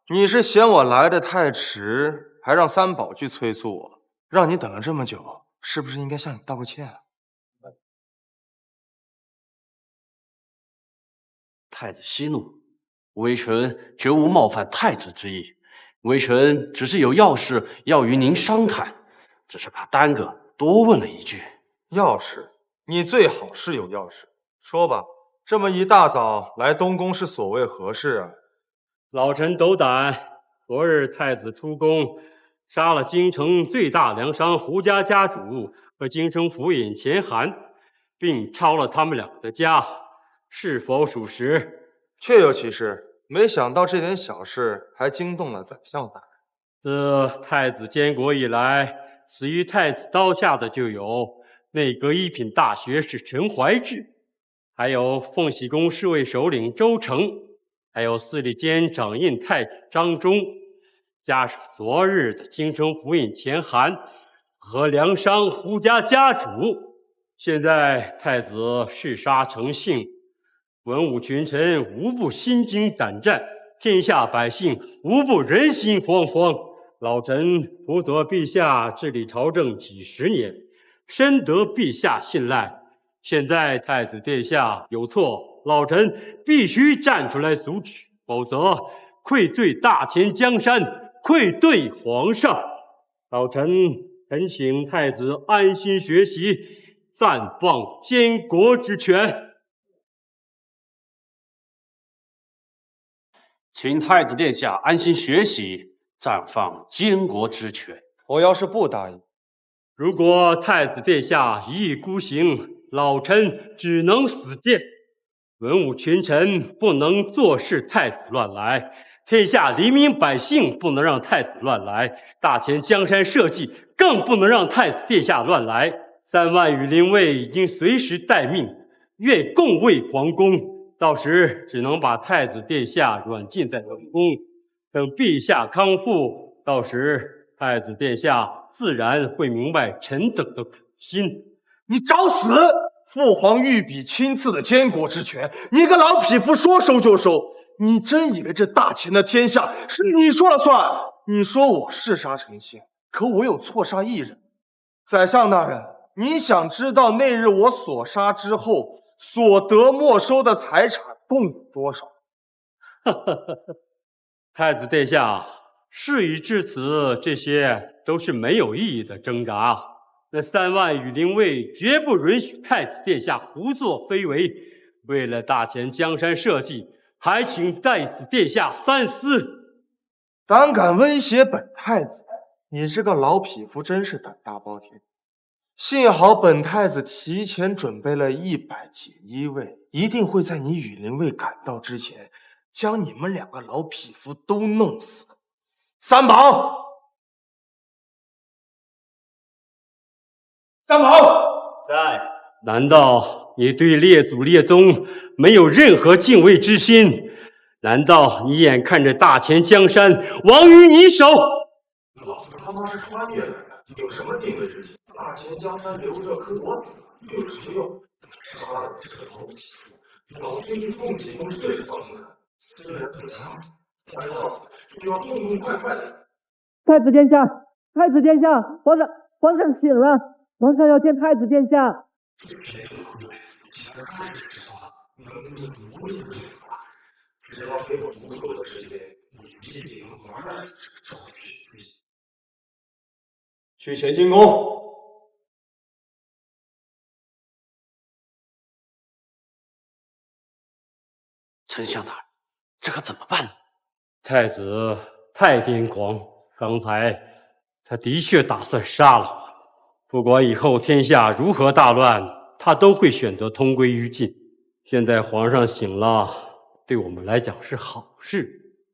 你是嫌我来的太迟，还让三宝去催促我，让你等了这么久，是不是应该向你道个歉啊？太子息怒，微臣绝无冒犯太子之意，微臣只是有要事要与您商谈，只是怕耽搁，多问了一句。要事？你最好是有要事，说吧。这么一大早来东宫是所谓何事啊？老臣斗胆，昨日太子出宫，杀了京城最大粮商胡家家主和京城府尹钱寒，并抄了他们两个的家，是否属实？确有其事。没想到这点小事还惊动了宰相大人。自太子监国以来，死于太子刀下的就有内阁一品大学士陈怀志，还有凤喜宫侍卫首领周成，还有司礼监掌印太张忠，加上昨日的京城府尹钱寒和粮商胡家家主，现在太子嗜杀成性，文武群臣无不心惊胆战，天下百姓无不人心惶惶。老臣辅佐陛下治理朝政几十年，深得陛下信赖。现在太子殿下有错，老臣必须站出来阻止，否则愧对大前江山，愧对皇上。老臣恳请太子安心学习，暂放监国之权。请太子殿下安心学习，暂放监国之权。我要是不答应，如果太子殿下一意孤行，老臣只能死谏。文武群臣不能坐视太子乱来，天下黎民百姓不能让太子乱来，大前江山社稷更不能让太子殿下乱来。3万羽林卫应随时待命，愿共卫皇宫。到时只能把太子殿下软禁在冷宫，等陛下康复，到时太子殿下自然会明白臣等的苦心。你找死！父皇御笔亲赐的监国之权，你个老匹夫说收就收！你真以为这大前的天下是你说了算？你说我嗜杀成性，可我有错杀一人。宰相大人，你想知道那日我所杀之后所得没收的财产共有多少？太子殿下，事已至此，这些都是没有意义的挣扎。那3万羽林卫绝不允许太子殿下胡作非为。为了大前江山社稷，还请太子殿下三思。胆敢威胁本太子，你这个老匹夫真是胆大包天。幸好本太子提前准备了100锦衣卫，一定会在你羽林卫赶到之前，将你们2个老匹夫都弄死。三宝，三宝在。难道你对列祖列宗没有任何敬畏之心？难道你眼看着大前江山亡于你手？老子他妈是穿越来的，有什么敬畏之心？大前江山留着可我死又有什么用？杀了这个老匹夫，老君对凤喜宫最是放心了。这个人最强，他要死就要痛痛快快的死。太子殿下，太子殿下，皇上醒了，皇上要见太子殿下。这偏执的护卫，想着开始说话，能力无力的说话，只要给我足够的时间，你必定玩儿这个臭痞子。去乾清宫。丞相大人，这可怎么办呢？太子太癫狂，刚才他的确打算杀了我。不管以后天下如何大乱，他都会选择同归于尽。现在皇上醒了，对我们来讲是好事。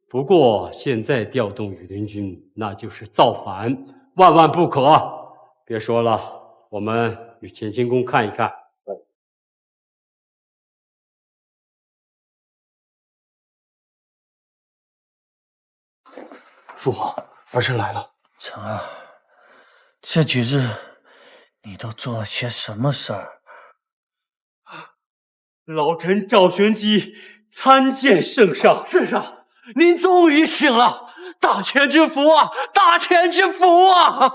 不过现在调动羽林军，那就是造反，万万不可。别说了，我们去乾清宫看一看。父皇，儿臣来了。成儿，这几日你都做了些什么事儿？老臣赵玄基参见圣上。圣上，您终于醒了！大千之福啊，大千之福啊！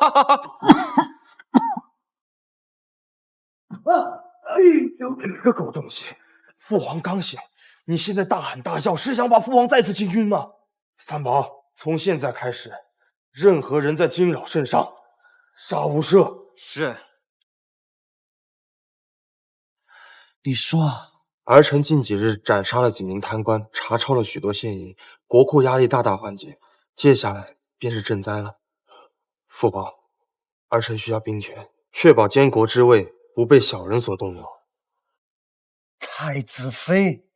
哎呦，你个狗东西！父皇刚醒，你现在大喊大叫，是想把父皇再次惊晕吗？三宝，从现在开始，任何人在惊扰圣上，杀无赦。是。你说。儿臣近几日斩杀了几名贪官，查抄了许多现银，国库压力大大缓解。接下来便是赈灾了。父宝，儿臣需要兵权，确保监国之位不被小人所动摇。太子妃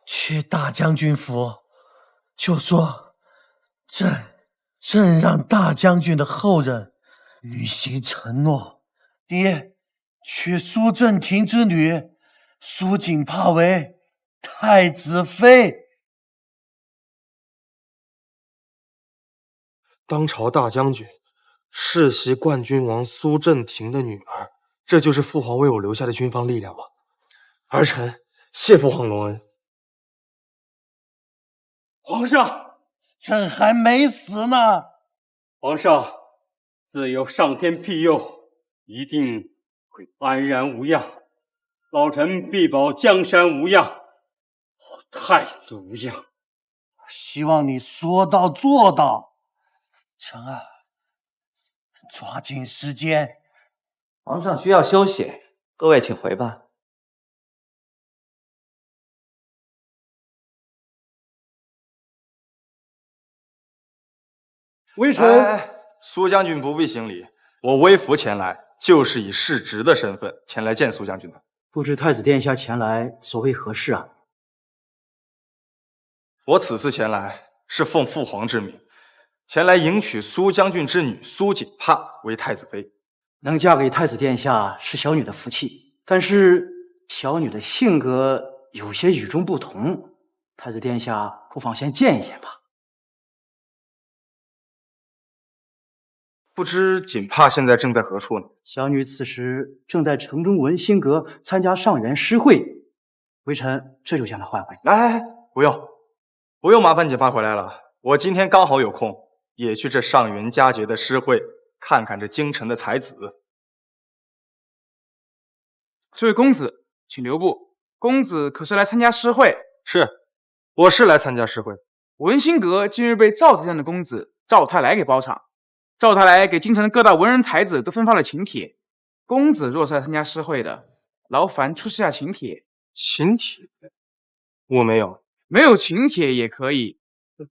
去大将军府，就说朕让大将军的后人履行承诺，爹娶苏正廷之女苏锦帕为太子妃。当朝大将军，世袭冠军王苏正廷的女儿，这就是父皇为我留下的军方力量吗？儿臣谢父皇隆恩。皇上，朕还没死呢。皇上，自有上天庇佑，一定会安然无恙。老臣必保江山无恙，太子无恙。希望你说到做到。臣儿，抓紧时间。皇上需要休息，各位请回吧。微臣，苏将军不必行礼，我微服前来，就是以世侄的身份前来见苏将军的。不知太子殿下前来所谓何事啊？我此次前来是奉父皇之命，前来迎娶苏将军之女苏锦帕为太子妃。能嫁给太子殿下是小女的福气，但是小女的性格有些与众不同，太子殿下不妨先见一见吧。不知锦帕现在正在何处呢？小女此时正在城中文心阁参加上元诗会，微臣这就将她唤回。来，不用麻烦锦帕回来了，我今天刚好有空，也去这上元佳节的诗会看看这京城的才子。这位公子，请留步。公子可是来参加诗会？是，我是来参加诗会。文心阁今日被赵宰相的公子赵太来给包场。赵太来给京城的各大文人才子都分发了请帖，公子若是来参加诗会的，劳烦出示下请帖。请帖？我没有。没有请帖也可以。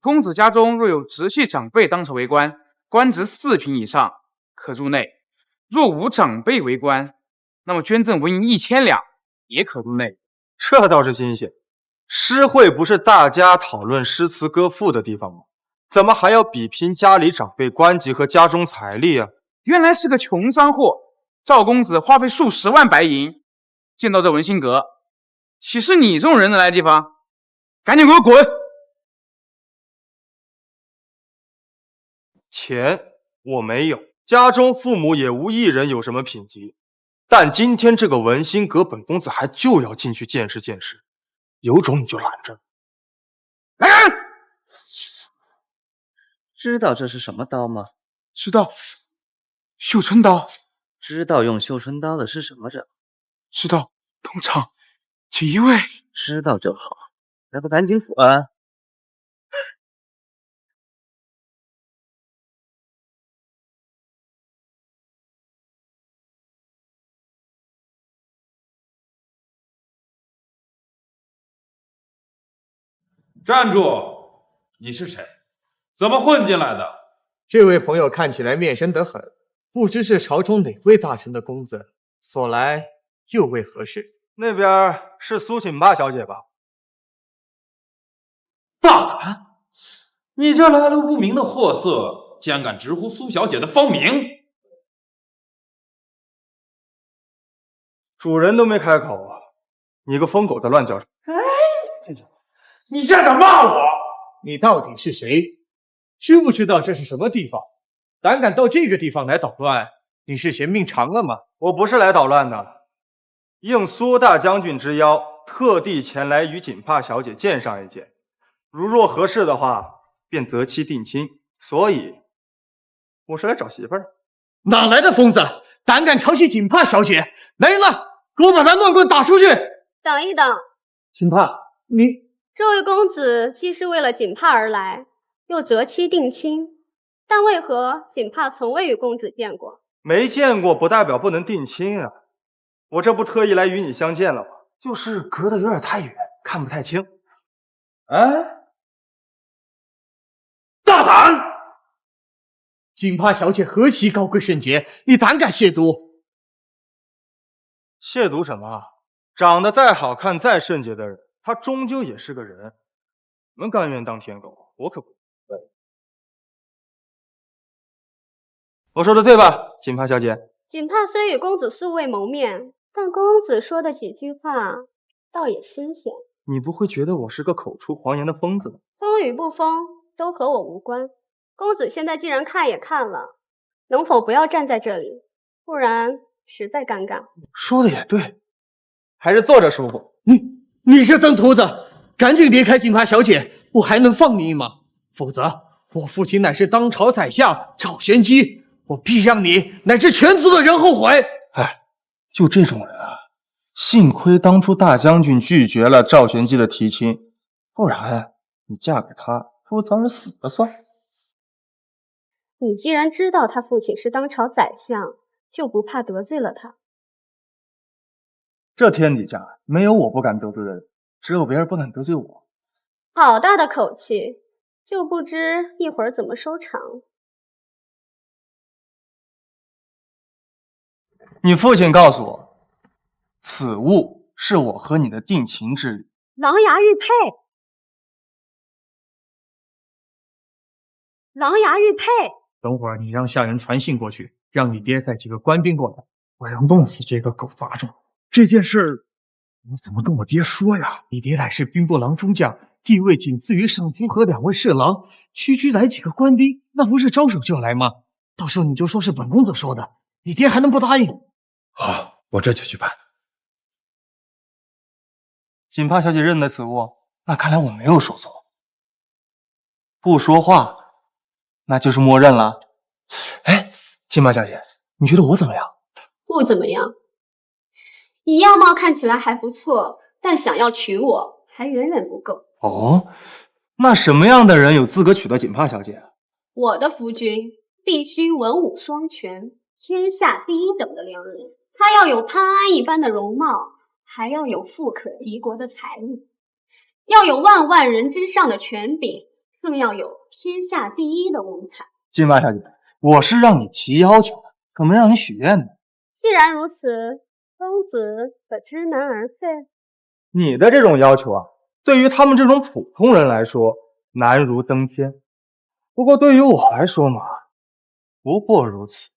公子家中若有直系长辈当朝为官，官职4品以上，可入内；若无长辈为官，那么捐赠文银1000两，也可入内。这倒是新鲜。诗会不是大家讨论诗词歌赋的地方吗？怎么还要比拼家里长辈官级和家中财力啊？原来是个穷商货，赵公子花费数十万白银建造这文心阁，岂是你这种人能来的地方？赶紧给我滚！钱我没有，家中父母也无一人有什么品级，但今天这个文心阁，本公子还就要进去见识见识，有种你就拦着。来人！知道这是什么刀吗？知道，绣春刀。知道用绣春刀的是什么人？知道，东厂锦衣卫。知道就好，来吧，赶紧斧啊！站住！你是谁？怎么混进来的？这位朋友看起来面生得很，不知是朝中哪位大臣的公子，所来又为何事？那边是苏锦帕小姐吧？大胆！你这来路不明的货色，竟敢直呼苏小姐的芳名！主人都没开口啊，你个疯狗在乱叫什么？你竟然敢骂我！你到底是谁？知不知道这是什么地方？胆敢到这个地方来捣乱，你是嫌命长了吗？我不是来捣乱的，应苏大将军之邀，特地前来与锦帕小姐见上一见。如若合适的话，便择期定亲。所以，我是来找媳妇儿。哪来的疯子，胆敢调戏锦帕小姐？来人呐，给我把他乱棍打出去！等一等，锦帕，你这位公子既是为了锦帕而来，又择期定亲，但为何锦帕从未与公子见过？没见过不代表不能定亲啊！我这不特意来与你相见了吗？就是隔得有点太远，看不太清。哎，大胆！锦帕小姐何其高贵圣洁，你胆敢亵渎？亵渎什么啊？长得再好看、再圣洁的人，他终究也是个人。你们甘愿当舔狗，我可不。我说的对吧，锦帕小姐？锦帕虽与公子素未谋面，但公子说的几句话，倒也新鲜。你不会觉得我是个口出狂言的疯子吧？疯与不疯，都和我无关。公子现在既然看也看了，能否不要站在这里？不然实在尴尬。说的也对，还是坐着舒服。你这登徒子，赶紧离开锦帕小姐，我还能放你一马。否则，我父亲乃是当朝宰相赵玄机，我必让你乃至全族的人后悔。哎，就这种人啊，幸亏当初大将军拒绝了赵玄机的提亲，不然你嫁给他，不如早点死了算。你既然知道他父亲是当朝宰相，就不怕得罪了他？这天底下没有我不敢得罪的人，只有别人不敢得罪我。好大的口气，就不知一会儿怎么收场。你父亲告诉我，此物是我和你的定情之礼。狼牙玉佩，狼牙玉佩。等会儿你让下人传信过去，让你爹带几个官兵过来，我要弄死这个狗杂种。这件事你怎么跟我爹说呀？你爹乃是兵部郎中将，地位仅次于尚书和2位侍郎，区区来几个官兵，那不是招手就来吗？到时候你就说是本公子说的，你爹还能不答应？好，我这就去办。锦帕小姐认得此物，那看来我没有说错。不说话，那就是默认了。哎，锦帕小姐，你觉得我怎么样？不怎么样。你样貌看起来还不错，但想要娶我还远远不够。哦，那什么样的人有资格娶到锦帕小姐？我的夫君必须文武双全，天下第一等的良人。他要有潘安一般的容貌，还要有富可敌国的财力，要有万万人之上的权柄，更要有天下第一的文采。锦帕小姐，我是让你提要求的，可没让你许愿的。既然如此，公子可知难而废？你的这种要求啊，对于他们这种普通人来说难如登天，不过对于我来说嘛，不过如此。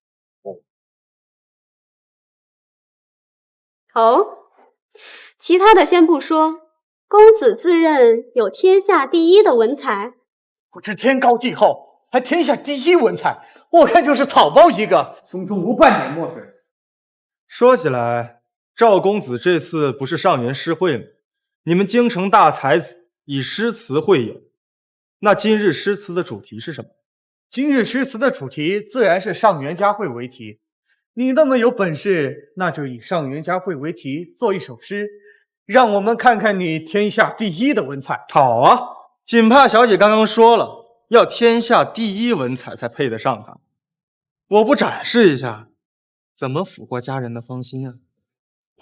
哦，其他的先不说，公子自认有天下第一的文采，不知天高地厚，还天下第一文采，我看就是草包一个，胸中无半点墨水。说起来，赵公子这次不是上元诗会吗？你们京城大才子以诗词会友，那今日诗词的主题是什么？今日诗词的主题自然是上元佳会为题。你那么有本事，那就以上元佳会为题做一首诗，让我们看看你天下第一的文采。好啊，锦帕小姐刚刚说了，要天下第一文采才配得上她。我不展示一下，怎么俘获家人的芳心啊？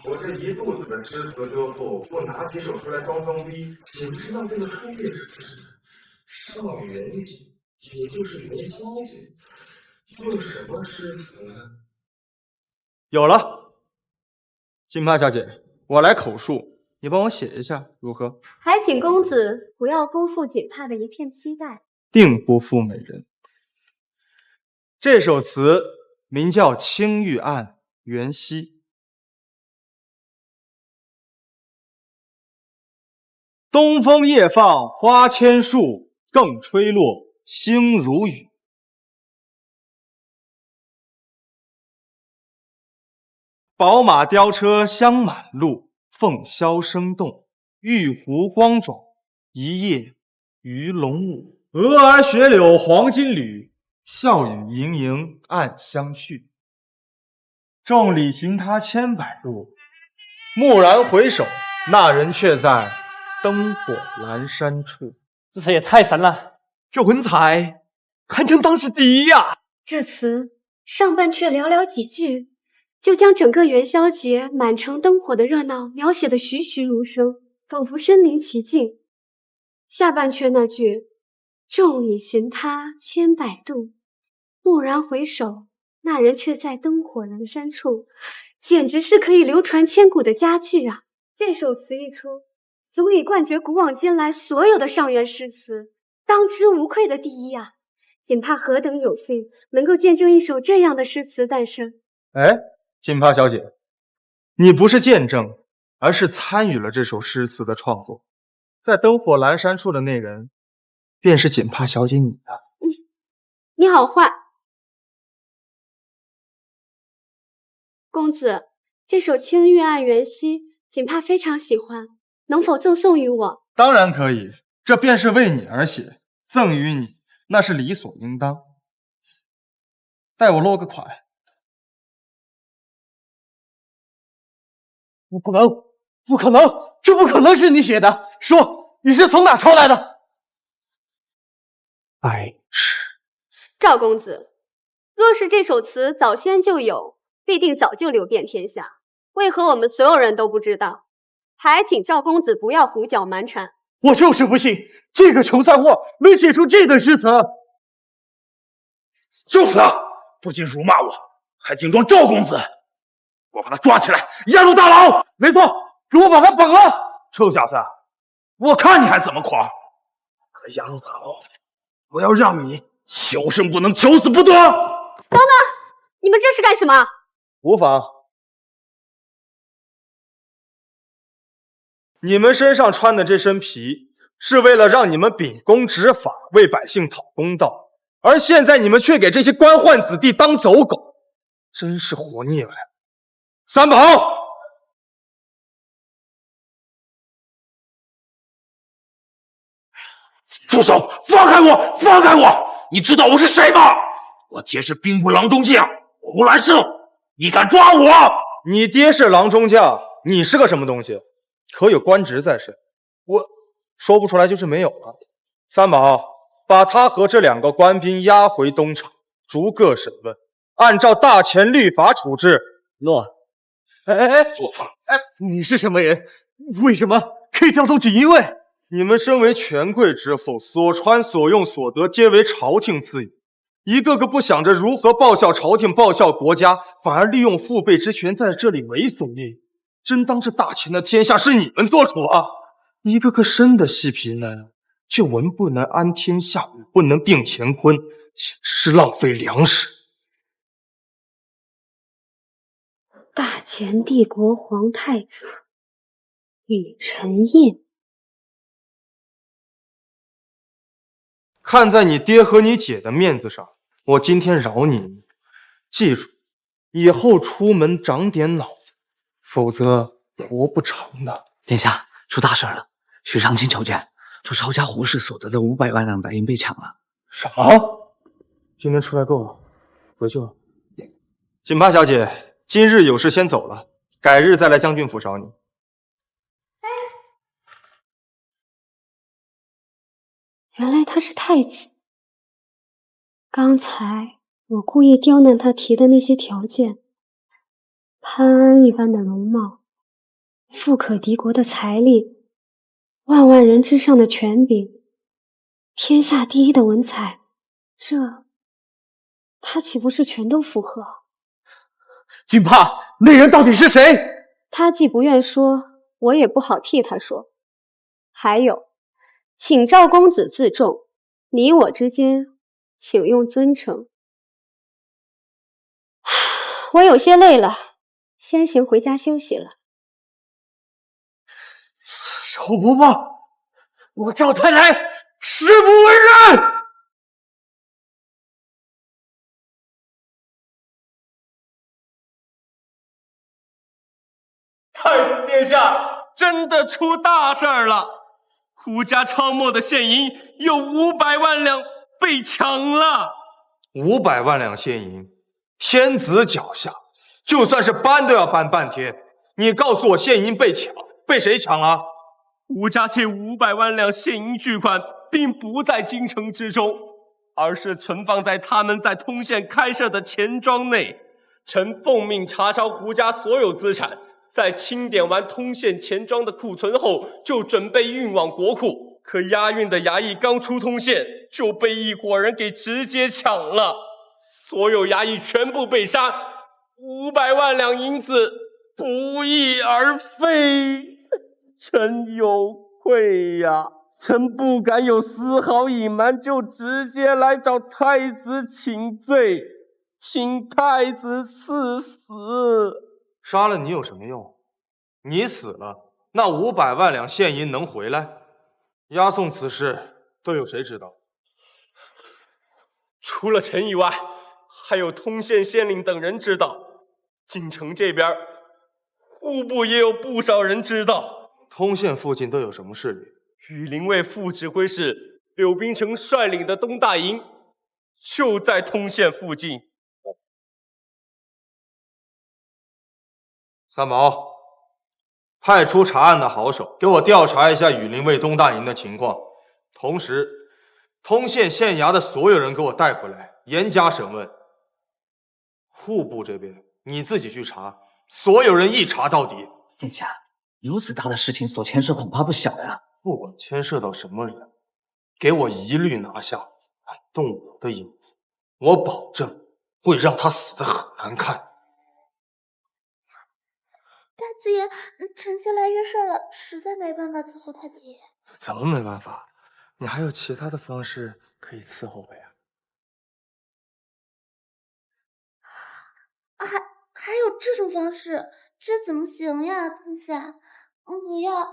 我这一肚子的诗词歌赋，不拿几首出来装装逼，岂不知道这个书面是上元景，也就是元宵节，用什么诗词呢？有了，锦帕小姐，我来口述，你帮我写一下，如何？还请公子不要辜负锦帕的一片期待。定不负美人。这首词名叫《青玉案·元夕》。东风夜放花千树，更吹落星如雨。宝马雕车香满路，凤箫声动，玉壶光转，一夜鱼龙舞，蛾儿雪柳黄金缕，笑语盈盈暗香续。众里寻他千百度，蓦然回首，那人却在灯火阑珊处。这词也太神了，这文采堪称当世第一呀！这词上半阙寥寥几句，就将整个元宵节满城灯火的热闹描写得栩栩如生，仿佛身临其境。下半阙那句“众里寻他千百度，蓦然回首，那人却在灯火阑珊处”，简直是可以流传千古的佳句啊！这首词一出，足以冠绝古往今来所有的上元诗词，当之无愧的第一啊！锦帕何等有幸能够见证一首这样的诗词诞生。哎，锦帕小姐，你不是见证，而是参与了这首诗词的创作。在灯火阑珊处的那人，便是锦帕小姐你的。你好坏，公子，这首《青玉案·元夕》，锦帕非常喜欢，能否赠送于我？当然可以，这便是为你而写，赠予你，那是理所应当。待我落个款。不能，不可能，这不可能是你写的！说，你是从哪抄来的？白痴！赵公子，若是这首词早先就有，必定早就流遍天下，为何我们所有人都不知道？还请赵公子不要胡搅蛮缠。我就是不信，这个穷三货能写出这等诗词。就是他，不仅辱骂我，还顶撞赵公子。我把他抓起来，押入大牢。没错，给我把他绑了！臭小子，我看你还怎么狂！把他押入大牢，我要让你求生不能，求死不得！等等，你们这是干什么？无妨。你们身上穿的这身皮，是为了让你们秉公执法，为百姓讨公道，而现在你们却给这些官宦子弟当走狗，真是活腻歪了。三宝，住手！放开我！放开我！你知道我是谁吗？我爹是兵部郎中将胡兰胜，你敢抓我？你爹是郎中将，你是个什么东西？可有官职在身？我说不出来就是没有了。三宝，把他和这2个官兵押回东厂，逐个审问，按照大前律法处置。诺。哎，做错了！哎，你是什么人？为什么可以调动锦衣卫？你们身为权贵之后，所穿所用所得皆为朝廷赐予，一个个不想着如何报效朝廷、报效国家，反而利用父辈之权在这里为所欲为。真当这大钱的天下是你们做主啊！一个个生的细皮嫩，却文不能安天下，武不能定乾坤，简直是浪费粮食。大前帝国皇太子李承宴，看在你爹和你姐的面子上，我今天饶你一命。记住，以后出门长点脑子，否则活不长的。殿下，出大事了！许长卿求见，说抄家胡氏所得的500万两白银被抢了。啥？今天出来够了，回去了。锦帕小姐，今日有事先走了，改日再来将军府找你。原来他是太子。刚才我故意刁难他提的那些条件，潘安一般的容貌，富可敌国的财力，万万人之上的权柄，天下第一的文采，这他岂不是全都符合？锦帕，那人到底是谁？他既不愿说，我也不好替他说。还有，请赵公子自重，你我之间请用尊称。我有些累了，先行回家休息了。丑不报，我赵太来誓不为人！太子殿下真的出大事了！胡家抄没的现银有500万两被抢了。500万两现银，天子脚下，就算是搬都要搬半天。你告诉我，现银被抢，被谁抢了？胡家这500万两现银巨款，并不在京城之中，而是存放在他们在通县开设的钱庄内。臣奉命查抄胡家所有资产，在清点完通县钱庄的库存后，就准备运往国库。可押运的衙役刚出通县，就被一伙人给直接抢了，所有衙役全部被杀，500万两银子不翼而飞。臣有愧呀，臣不敢有丝毫隐瞒，就直接来找太子请罪，请太子赐死。杀了你有什么用？你死了，那500万两现银能回来？押送此事都有谁知道？除了臣以外，还有通县县令等人知道。京城这边，户部也有不少人知道。通县附近都有什么势力？羽林卫副指挥使柳宾成率领的东大营，就在通县附近。三毛，派出查案的好手，给我调查一下羽林卫东大营的情况。同时，通县县衙的所有人给我带回来，严加审问。户部这边你自己去查，所有人一查到底。殿下，如此大的事情所牵涉恐怕不小呀。不管牵涉到什么人，给我一律拿下，敢动我的影子，我保证会让他死得很难看。太子爷，臣先来约事了，实在没办法伺候太子爷。怎么没办法？你还有其他的方式可以伺候我呀？还有这种方式，这怎么行呀，殿下？你要……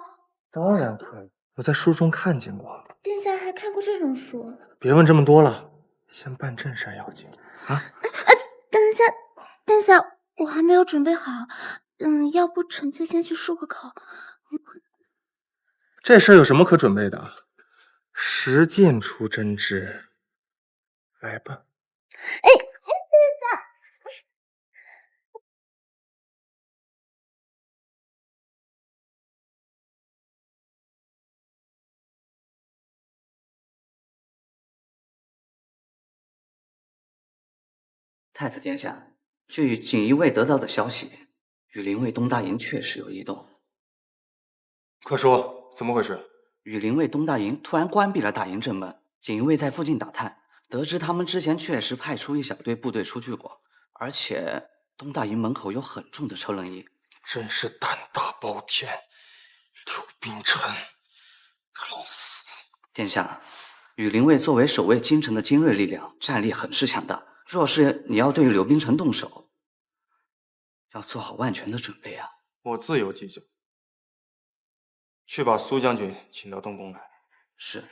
当然可以，我在书中看见过。殿下还看过这种书？别问这么多了，先办正事要紧啊！殿下，我还没有准备好。要不臣妾先去漱个口。这事有什么可准备的？实践出真知，来吧。殿下。太子殿下，据锦衣卫得到的消息，羽林卫东大营确实有异动。快说，怎么回事？羽林卫东大营突然关闭了大营正门，锦衣卫在附近打探，得知他们之前确实派出一小队部队出去过，而且东大营门口有很重的车轮椅。真是胆大包天，刘冰城，该死！殿下，羽林卫作为守卫京城的精锐力量，战力很是强大。若是你要对刘冰城动手，要做好万全的准备啊！我自有计较。去把苏将军请到东宫来。是。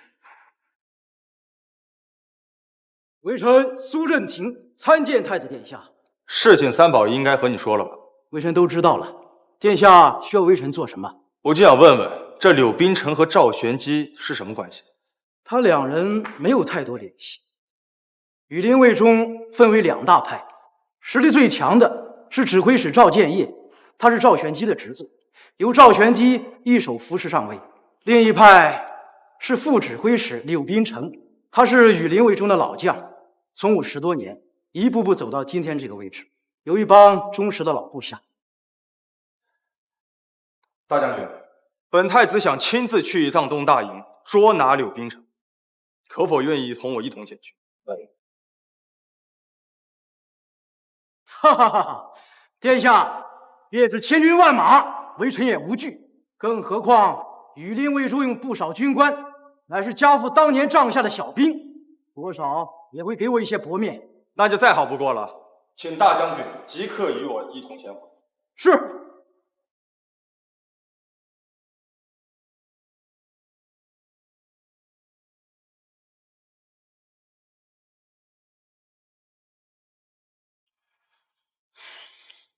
微臣苏振廷参见太子殿下。事情三宝应该和你说了吧？微臣都知道了。殿下需要微臣做什么？我就想问问，这柳宾城和赵玄机是什么关系？他两人没有太多联系。羽林卫中分为2大派，实力最强的是指挥使赵建业，他是赵玄机的侄子，由赵玄机一手扶持上位。另一派是副指挥使柳宾城，他是羽林卫中的老将，从武10多年，一步步走到今天这个位置，有一帮忠实的老部下。大将军，本太子想亲自去一趟东大营，捉拿柳宾城，可否愿意同我一同前去？哈哈哈哈！殿下列置千军万马，微臣也无惧。更何况羽林卫中用不少军官，乃是家父当年帐下的小兵，多少也会给我一些薄面。那就再好不过了，请大将军即刻与我一同前往。是。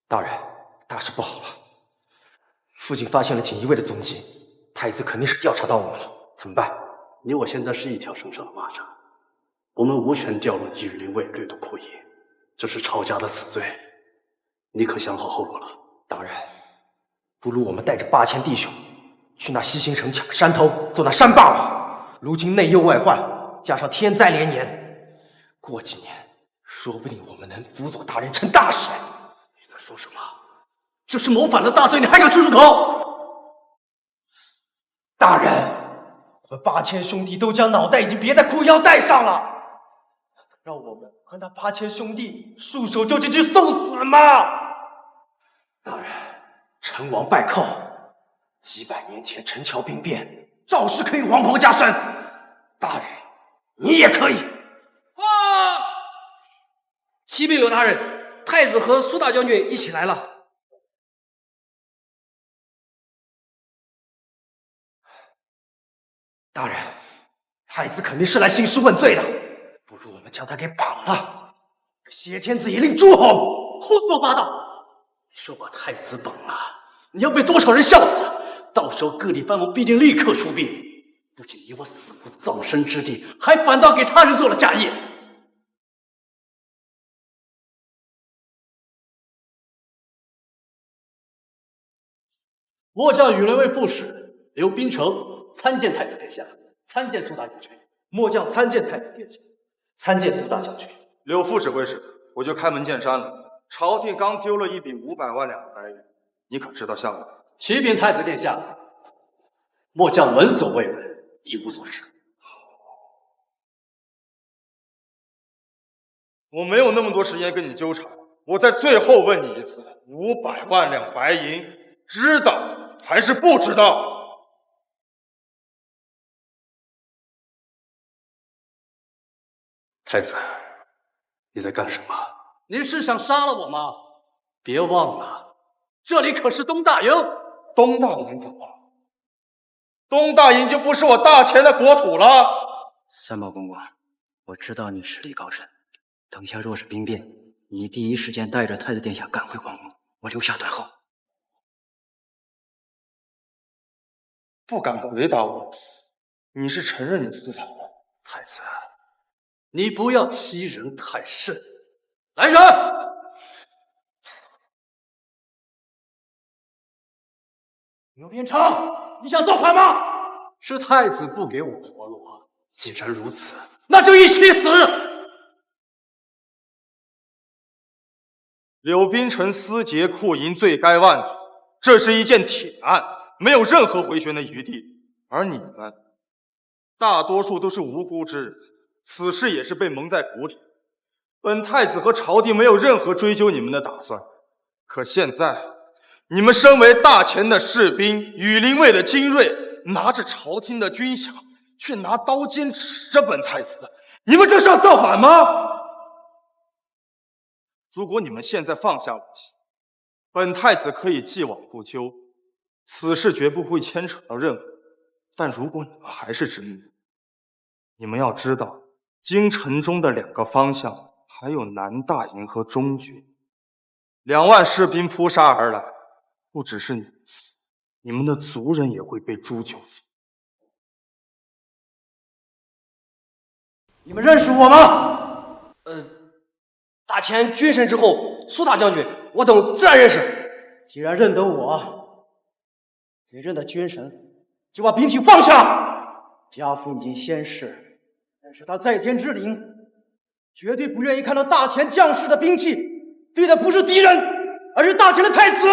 大人，大事不好了！父亲发现了锦衣卫的踪迹，太子肯定是调查到我们了。怎么办？你我现在是一条绳上的蚂蚱，我们无权调入羽林卫掠夺库银，这是抄家的死罪。你可想好后果了？大人，不如我们带着8000弟兄去那西兴城抢山头，做那山霸王。如今内忧外患，加上天灾连年，过几年说不定我们能辅佐大人成大事。你在说什么？这是谋反的大罪，你还敢说出口？大人，我们8000兄弟都将脑袋已经别在裤腰带上了，让我们和那8000兄弟束手就擒去送死吗？大人，成王败寇，几百年前陈桥兵变，赵氏可以黄袍加身，大人你也可以。启禀刘大人，太子和苏大将军一起来了。大人，太子肯定是来兴师问罪的，不如我们将他给绑了，挟天子以令诸侯。胡说八道！你说把太子绑了，你要被多少人笑死？到时候各地藩王必定立刻出兵，不仅你我死无葬身之地，还反倒给他人做了家业。末将羽林卫副使刘宾成参见太子殿下，参见苏大将军。末将参见太子殿下，参见苏大将军。柳副指挥使，我就开门见山了。朝廷刚丢了一笔500万两白银，你可知道下落？启禀太子殿下，末将闻所未闻，一无所知。我没有那么多时间跟你纠缠，我再最后问你一次：500万两白银，知道还是不知道？太子，你在干什么？你是想杀了我吗？别忘了，这里可是东大营。东大营怎么了？东大营就不是我大钱的国土了？三宝公公，我知道你实力高深，等下若是兵变，你第一时间带着太子殿下赶回皇宫，我留下断后。不敢回答我，你是承认你私藏的？太子，你不要欺人太甚。来人！刘边长，你想造反吗？是太子不给我活路，既然如此，那就一起死！柳宾城私劫库银，罪该万死，这是一件铁案，没有任何回旋的余地。而你们，大多数都是无辜之人，此事也是被蒙在鼓里。本太子和朝廷没有任何追究你们的打算，可现在，你们身为大前的士兵，羽林卫的精锐，拿着朝廷的军饷，却拿刀尖指着本太子，你们这是要造反吗？如果你们现在放下武器，本太子可以既往不咎，此事绝不会牵扯到任何人。但如果你们还是执迷，你们要知道，京城中的2个方向，还有南大营和中军，2万士兵扑杀而来，不只是你们死，你们的族人也会被诛九族。你们认识我吗？大前军神之后，苏大将军，我等自然认识。既然认得我，别认得军神，就把兵器放下。家父已经仙逝，但是他在天之灵，绝对不愿意看到大前将士的兵器对的不是敌人，而是大前的太子。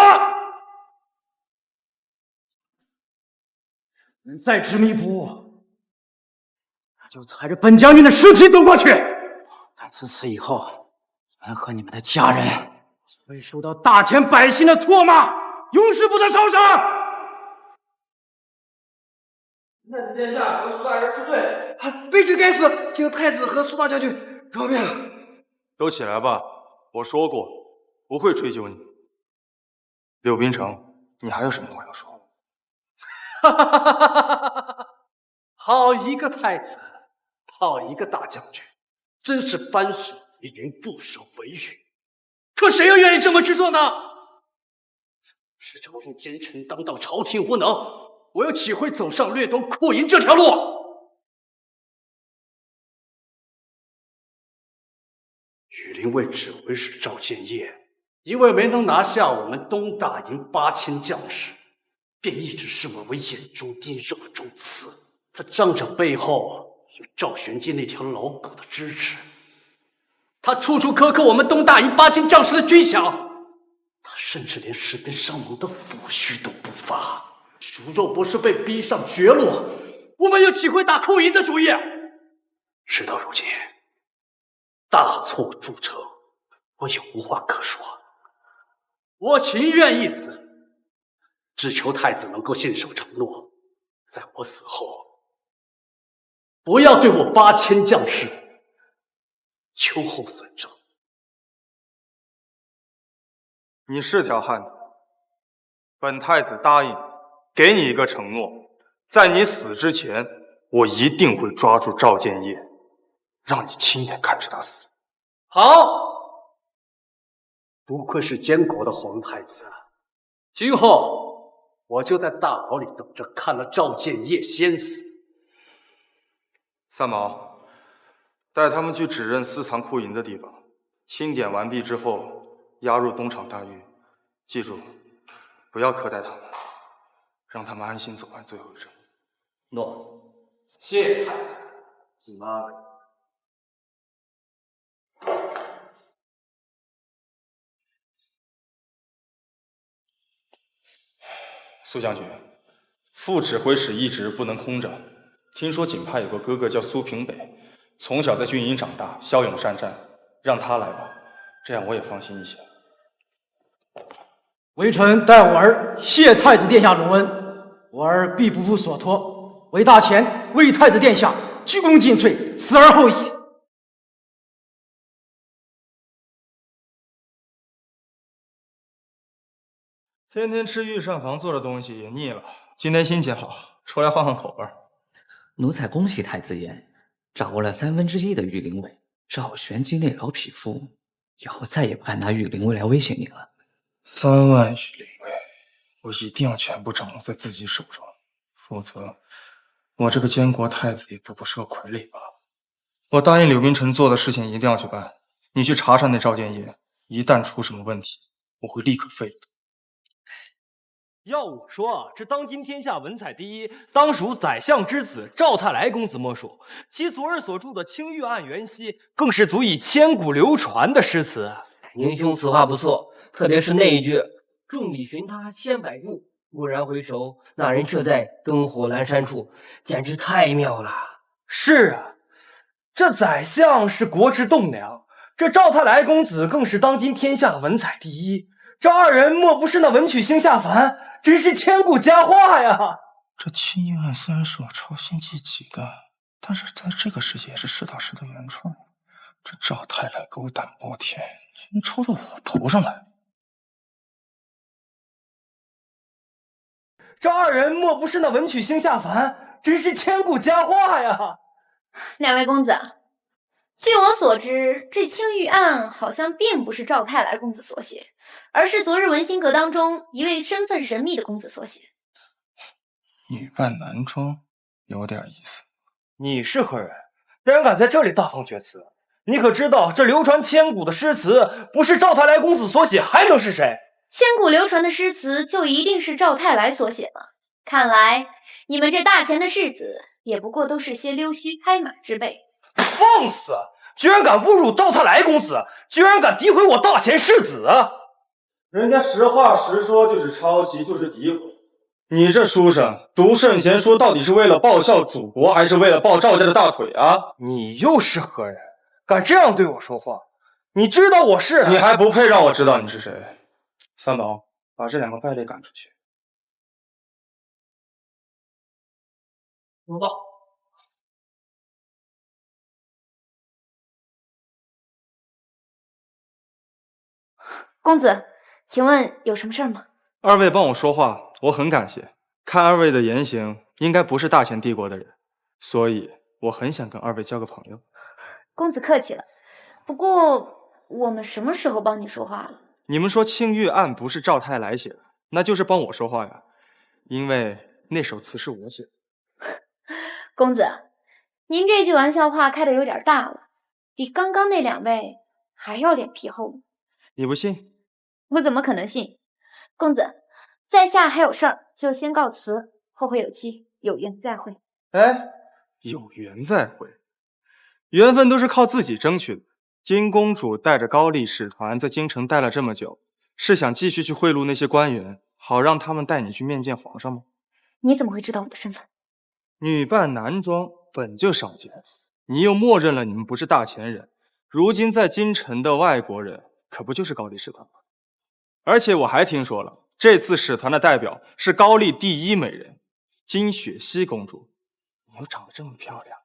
人再执迷不悟，那就踩着本将军的尸体走过去。但自此以后，你们和你们的家人会受到大前百姓的唾骂，永世不得超生。太子殿下和苏大人恕罪，卑职该死，请太子和苏大将军饶命。都起来吧，我说过不会追究你。柳宾城，你还有什么话要说？好一个太子，好一个大将军，真是藩士为云，不守为允。可谁又愿意这么去做呢？是朝廷奸臣当道，朝廷无能，我又岂会走上掠夺库银这条路？羽林卫指挥使赵建业，因为没能拿下我们东大营8000将士，便一直视我为眼中钉、肉中刺。他仗着背后有赵玄机那条老狗的支持，他处处苛刻我们东大营8000将士的军饷，他甚至连士兵伤亡的抚恤都不发。如若不是被逼上绝路，我们又岂会打库银的主意？事到如今，大错铸成，我也无话可说。我情愿一死，只求太子能够信守承诺，在我死后，不要对我8000将士秋后算账。你是条汉子，本太子答应给你一个承诺，在你死之前，我一定会抓住赵建业，让你亲眼看着他死。好，不愧是监国的皇太子，今后我就在大牢里等着看了赵建业先死。三毛，带他们去指认私藏库银的地方，清点完毕之后押入东厂大狱。记住，不要苛待他们，让他们安心走完最后一程。诺，谢太子。请安。苏将军，副指挥使一直不能空着。听说锦派有个哥哥叫苏平北，从小在军营长大，骁勇善战，让他来吧，这样我也放心一些。微臣代我儿谢太子殿下隆恩，我儿必不负所托，为大前为太子殿下鞠躬尽瘁，死而后已。天天吃御膳房做的东西也腻了，今天心情好，出来换换口味。奴才恭喜太子爷，掌握了1/3的御林卫，赵玄机那老匹夫以后再也不敢拿御林卫来威胁你了。3万御林卫，我一定要全部掌握在自己手中，否则我这个监国太子也不过是个傀儡罢了。我答应柳冰城做的事情一定要去办，你去查查那赵建业，一旦出什么问题，我会立刻废了他。要我说，这当今天下文采第一，当属宰相之子赵太来公子莫属。其昨日所著的《青玉案元夕》，更是足以千古流传的诗词。宁兄此话不错，特别是那一句“众里寻他千百度，蓦然回首，那人却在灯火阑珊处”，简直太妙了。是啊，这宰相是国之栋梁，这赵太来公子更是当今天下文采第一。这二人莫不是那文曲星下凡？真是千古佳话呀！这青玉案虽然是我抄新记集的，但是在这个世界也是实打实的原创。这赵太来狗胆包天，竟然抄到我头上来！这二人莫不是那文曲星下凡？真是千古佳话呀！两位公子，据我所知，这青玉案好像并不是赵太来公子所写，而是昨日文心阁当中一位身份神秘的公子所写。女扮男装，有点意思。你是何人？竟然敢在这里大放厥词？你可知道这流传千古的诗词，不是赵太来公子所写，还能是谁？千古流传的诗词，就一定是赵太来所写吗？看来你们这大钱的世子，也不过都是些溜须拍马之辈。放肆！居然敢侮辱赵太来公子，居然敢诋毁我大前世子！人家实话实说，就是抄袭，就是诋毁。你这书生读圣贤书，到底是为了报效祖国，还是为了抱赵家的大腿啊？你又是何人？敢这样对我说话？你知道我是？你还不配让我知道你是谁。三宝，把这2个败类赶出去。走吧。公子，请问有什么事儿吗？二位帮我说话，我很感谢。看二位的言行，应该不是大前帝国的人，所以我很想跟二位交个朋友。公子客气了，不过我们什么时候帮你说话了？你们说青玉案不是赵太来写的，那就是帮我说话呀。因为那首词是我写的。公子，您这句玩笑话开的有点大了，比刚刚那2位还要脸皮厚。你不信？我怎么可能信？公子，在下还有事儿，就先告辞，后会有期，有缘再会。哎，有缘再会，缘分都是靠自己争取的。金公主带着高丽使团在京城待了这么久，是想继续去贿赂那些官员，好让他们带你去面见皇上吗？你怎么会知道我的身份？女扮男装本就少见，你又默认了你们不是大钱人，如今在京城的外国人可不就是高丽使团吗？而且我还听说了，这次使团的代表是高丽第1美人金雪熙公主。你又长得这么漂亮，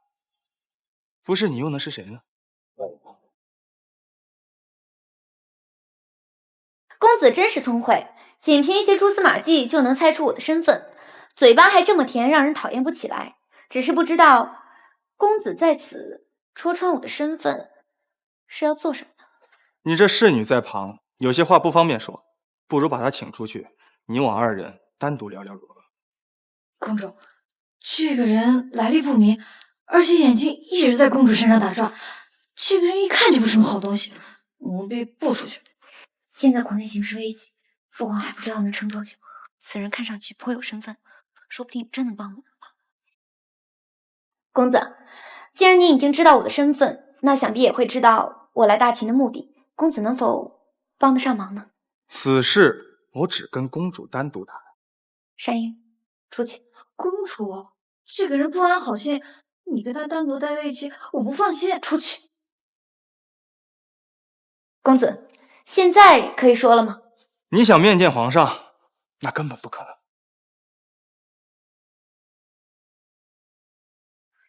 不是你又能是谁呢？公子真是聪慧，仅凭一些蛛丝马迹就能猜出我的身份，嘴巴还这么甜，让人讨厌不起来。只是不知道公子在此戳穿我的身份是要做什么呢？你这侍女在旁，有些话不方便说，不如把她请出去，你我2人单独聊聊如何？公主，这个人来历不明，而且眼睛一直在公主身上打转，这个人一看就不是什么好东西，务必布出去。现在国内形势危急，父皇还不知道能撑多久。此人看上去颇有身份，说不定真能帮我。公子，既然你已经知道我的身份，那想必也会知道我来大秦的目的。公子能否帮得上忙呢？此事我只跟公主单独谈。山鹰，出去。公主，这个人不安好心，你跟他单独待在一起，我不放心。出去。公子，现在可以说了吗？你想面见皇上，那根本不可能。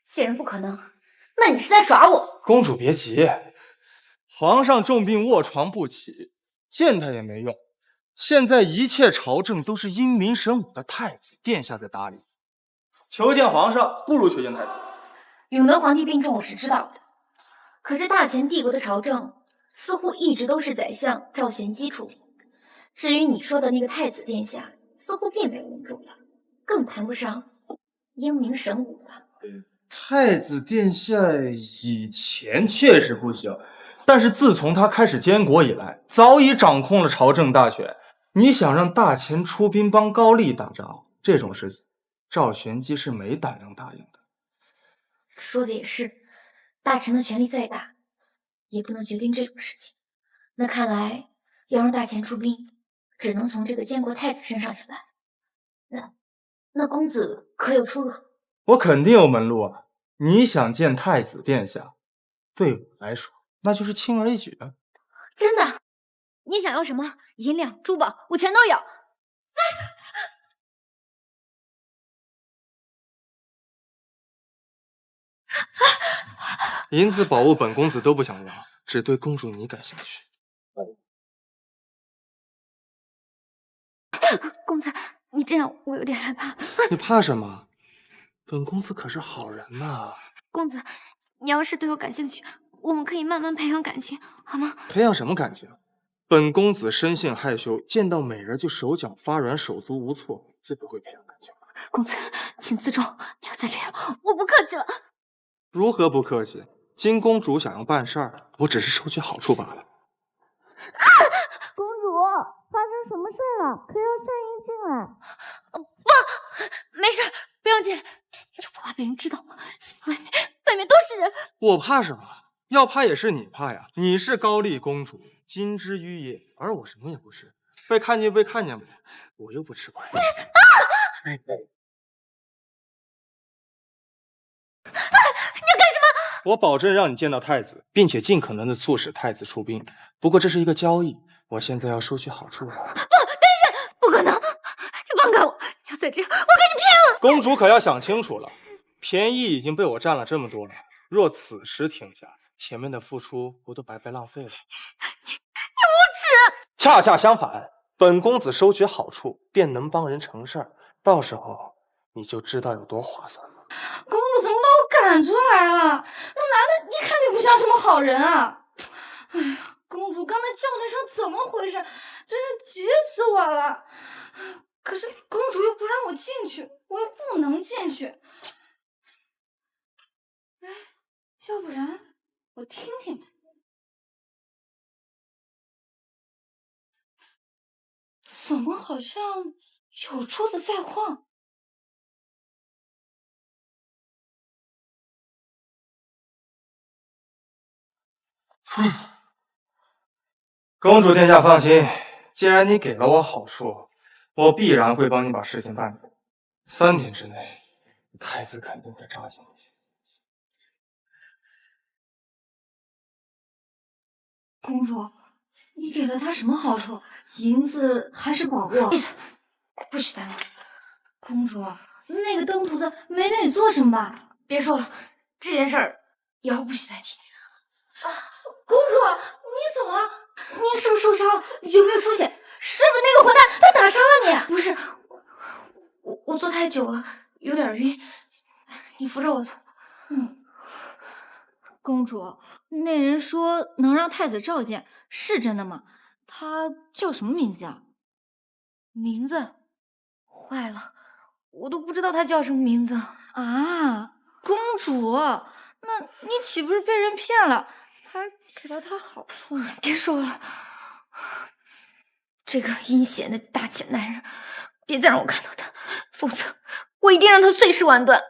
既然不可能，那你是在耍我。公主别急，皇上重病卧床不起，见他也没用。现在一切朝政都是英明神武的太子殿下在打理，求见皇上不如求见太子。永德皇帝病重我是知道的，可是大秦帝国的朝政似乎一直都是宰相赵玄基处理。至于你说的那个太子殿下，似乎并没有那么重要，更谈不上英明神武了。太子殿下以前确实不行，但是自从他开始监国以来，早已掌控了朝政大权。你想让大秦出兵帮高丽打仗，这种事情，赵玄基是没胆量答应的。说的也是，大臣的权力再大，也不能决定这种事情。那看来要让大秦出兵，只能从这个监国太子身上下来。那公子可有出路？我肯定有门路啊！你想见太子殿下，对我来说那就是轻而易举的。真的？你想要什么？银两、珠宝，我全都有。银子宝物本公子都不想要，只对公主你感兴趣。公子，你这样我有点害怕。你怕什么？本公子可是好人呐。公子，你要是对我感兴趣，我们可以慢慢培养感情，好吗？培养什么感情？本公子生性害羞，见到美人就手脚发软，手足无措，最不会培养感情。公子，请自重，你要再这样，我不客气了。如何不客气？金公主想要办事儿，我只是收取好处罢了。公主，发生什么事了？可要善英进来？不，没事，不用进来。你就不怕被人知道吗？外面都是人。我怕什么？要怕也是你怕呀！你是高丽公主，金枝玉叶，而我什么也不是，被看见被看见吧，我又不吃亏。你要干什么？我保证让你见到太子，并且尽可能的促使太子出兵。不过这是一个交易，我现在要收取好处了。不，等一下，不可能！你放开我！要再这样，我跟你拼了！公主可要想清楚了，便宜已经被我占了这么多了，若此时停下，前面的付出不都白白浪费了？你无耻！恰恰相反，本公子收取好处，便能帮人成事儿，到时候你就知道有多划算了。公主怎么把我赶出来了？那男的一看就不像什么好人啊！哎呀，公主刚才叫那声怎么回事？真是急死我了！可是公主又不让我进去，我又不能进去。哎，要不然我听听呗。怎么好像有珠子在晃？公主殿下放心，既然你给了我好处，我必然会帮你把事情办了。3天之内，太子肯定会召见你。公主，你给了他什么好处？银子还是宝物？闭嘴！不许再闹！公主，那个登徒子没对你做什么吧？别说了，这件事儿以后不许再提。公主，你怎么了？你是不是受伤了？有没有出血？是不是那个混蛋他打伤了你？不是，我坐太久了，有点晕。你扶着我走。公主，那人说能让太子召见，是真的吗？他叫什么名字啊？名字？坏了，我都不知道他叫什么名字啊！公主，那你岂不是被人骗了？还给了他好处呢？别说了，这个阴险的大贱男人，别再让我看到他，否则我一定让他碎尸万段。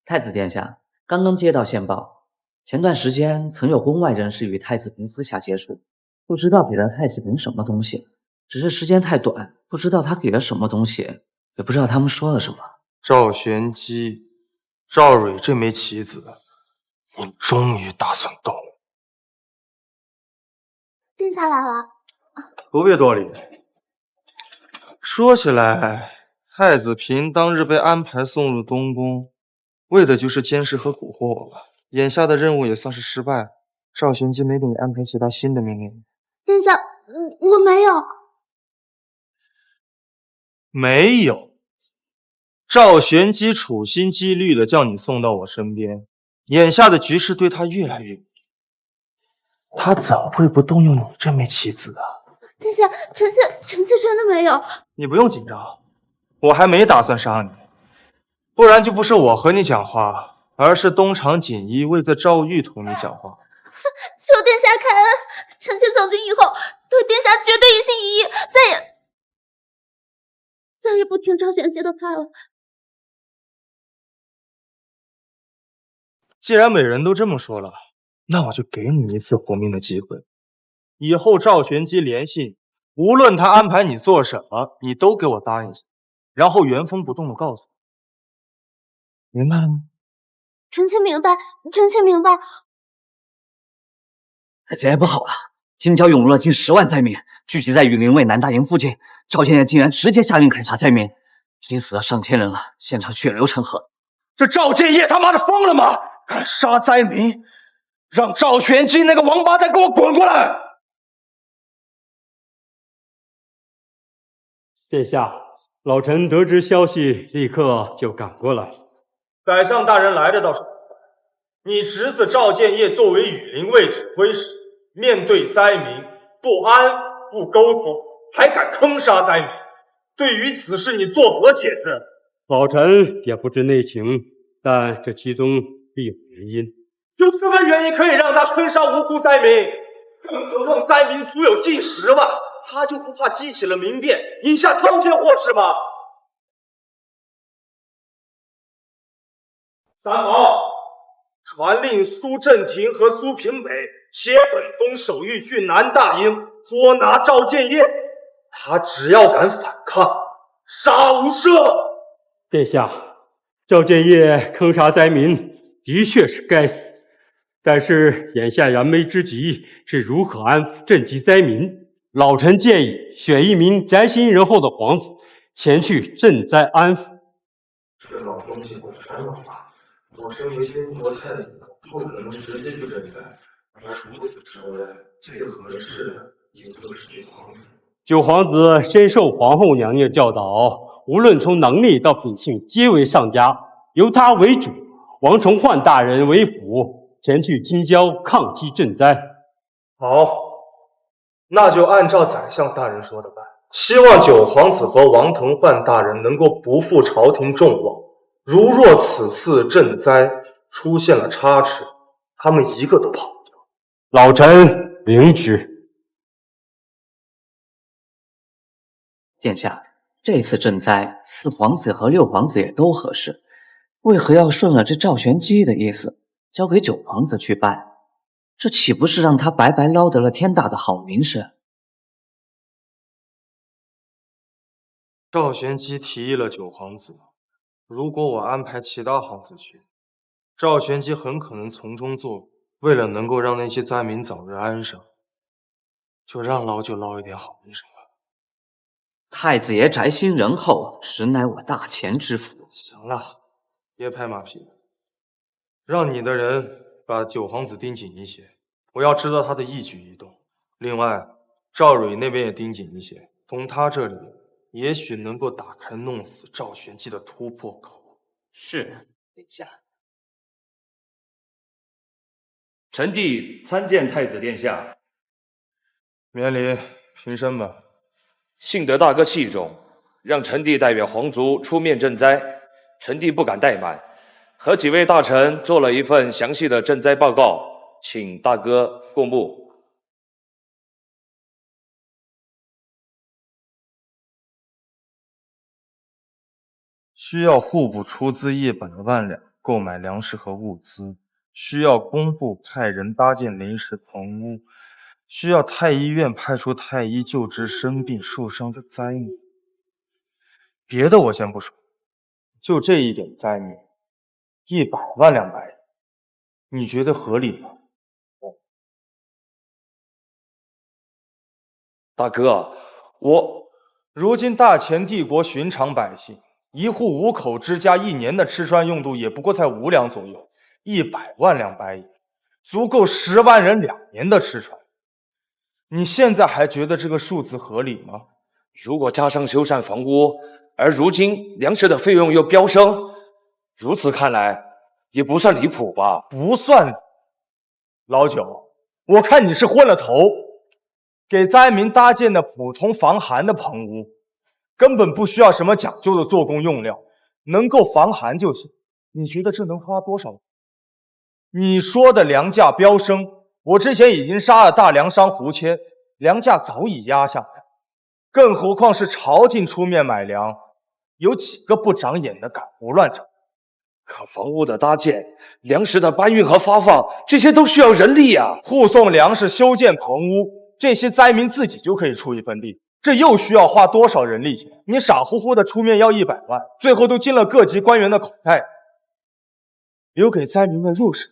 太子殿下，刚刚接到线报，前段时间曾有宫外人士与太子妃私下接触，不知道给了太子妃什么东西，只是时间太短，不知道他给了什么东西，也不知道他们说了什么。赵玄机、赵蕊这枚棋子，你终于打算动了。殿下来了。不必多礼。说起来，太子嫔当日被安排送入东宫，为的就是监视和蛊惑我吧。眼下的任务也算是失败。赵玄机没给你安排其他新的命令。殿下，我没有。没有。赵玄机处心积虑的叫你送到我身边，眼下的局势对他越来越不利，他怎会不动用你这枚棋子啊？殿下，臣妾真的没有。你不用紧张，我还没打算杀你，不然就不是我和你讲话，而是东厂锦衣卫的赵玉同你讲话。求殿下开恩，臣妾从今以后对殿下绝对一心一意，再也不听赵玄机的派了。既然美人都这么说了，那我就给你一次活命的机会。以后赵玄机联系你，无论他安排你做什么，你都给我答应下，然后原封不动的告诉我。明白了吗？臣妾明白，臣妾明白。太子爷不好了，金郊涌入了近10万灾民，聚集在雨林卫南大营附近。赵县爷竟然直接下令砍杀灾民，已经死了上千人了，现场血流成河。这赵建业他妈的疯了吗？敢杀灾民！让赵玄机那个王八蛋给我滚过来！殿下，老臣得知消息，立刻就赶过来。宰相大人来的倒是，你侄子赵建业作为羽林卫指挥使，面对灾民不安不沟通，还敢坑杀灾民，对于此事你作何解释？老臣也不知内情，但这其中必有原因。有什么原因可以让他坑杀无辜灾民？更何况灾民足有近10万，他就不怕激起了民变，引下滔天祸事吗？三毛，传令苏振廷和苏平北携本东守御去南大营，捉拿赵建业。他只要敢反抗，杀无赦。殿下，赵建业坑杀灾民，的确是该死。但是眼下燃眉之急是如何安抚赈济灾民。老臣建议选一名宅心仁厚的皇子前去赈灾安抚。这老东西我全忘了。我身为监国太子，不可能直接去赈灾，而除此之外，最合适的也就是九皇子。九皇子深受皇后娘娘教导，无论从能力到品性，皆为上佳。由他为主，王崇焕大人为辅，前去京郊抗击赈灾。好，那就按照宰相大人说的办。希望九皇子和王腾范大人能够不负朝廷众望。如若此次赈灾出现了差池，他们一个都跑不掉。老臣领旨。殿下，这次赈灾4皇子和6皇子也都合适，为何要顺了这赵玄机的意思，交给9皇子去办？这岂不是让他白白捞得了天大的好名声？赵玄机提议了9皇子，如果我安排其他皇子去，赵玄机很可能从中作梗。为了能够让那些灾民早日安生，就让捞就捞一点好名声吧。太子爷宅心仁厚，实乃我大钱之福。行了，别拍马屁了，让你的人把9皇子盯紧一些，我要知道他的一举一动。另外，赵蕊那边也盯紧一些，从他这里也许能够打开弄死赵玄机的突破口。是，殿下。臣弟参见太子殿下。免礼，平身吧。幸得大哥器重，让臣弟代表皇族出面赈灾，臣弟不敢怠慢，和几位大臣做了一份详细的赈灾报告，请大哥过目。需要户部出资100万两购买粮食和物资，需要工部派人搭建临时棚屋，需要太医院派出太医救治生病受伤的灾民。别的我先不说，就这一点灾民，100万两白银，你觉得合理吗？大哥，如今大前帝国寻常百姓1户5口之家1年的吃穿用度也不过才5两左右，100万两白银足够10万人2年的吃穿。你现在还觉得这个数字合理吗？如果加上修缮房屋，而如今粮食的费用又飙升，如此看来也不算离谱吧？不算。老九，我看你是昏了头。给灾民搭建的普通防寒的棚屋，根本不需要什么讲究的做工用料，能够防寒就行。你觉得这能花多少？你说的粮价飙升，我之前已经杀了大粮商胡谦，粮价早已压下来，更何况是朝廷出面买粮，有几个不长眼的敢胡乱整？可房屋的搭建、粮食的搬运和发放，这些都需要人力啊！护送粮食、修建棚屋，这些灾民自己就可以出一份力，这又需要花多少人力钱？你傻乎乎的出面要100万，最后都进了各级官员的口袋，留给灾民们入手。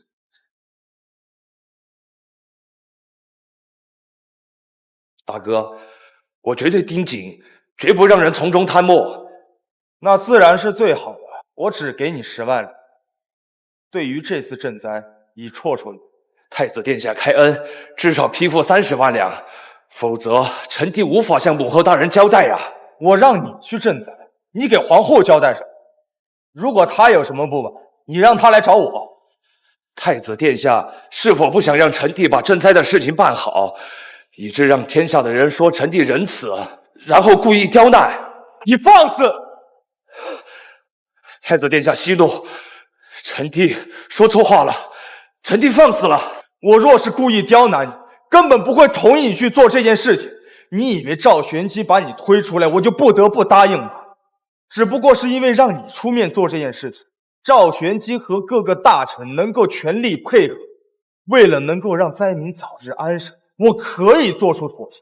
大哥，我绝对盯紧，绝不让人从中贪墨。那自然是最好的，我只给你10万两。对于这次赈灾，已绰绰有余。太子殿下开恩，至少批复30万两，否则臣弟无法向母后大人交代啊！我让你去赈灾，你给皇后交代什么？如果她有什么不满，你让她来找我。太子殿下是否不想让臣弟把赈灾的事情办好，以致让天下的人说臣弟仁慈，然后故意刁难？你放肆！太子殿下息怒，臣弟说错话了，臣弟放肆了。我若是故意刁难你，根本不会同意你去做这件事情。你以为赵玄机把你推出来，我就不得不答应吗？只不过是因为让你出面做这件事情，赵玄机和各个大臣能够全力配合，为了能够让灾民早日安生，我可以做出妥协。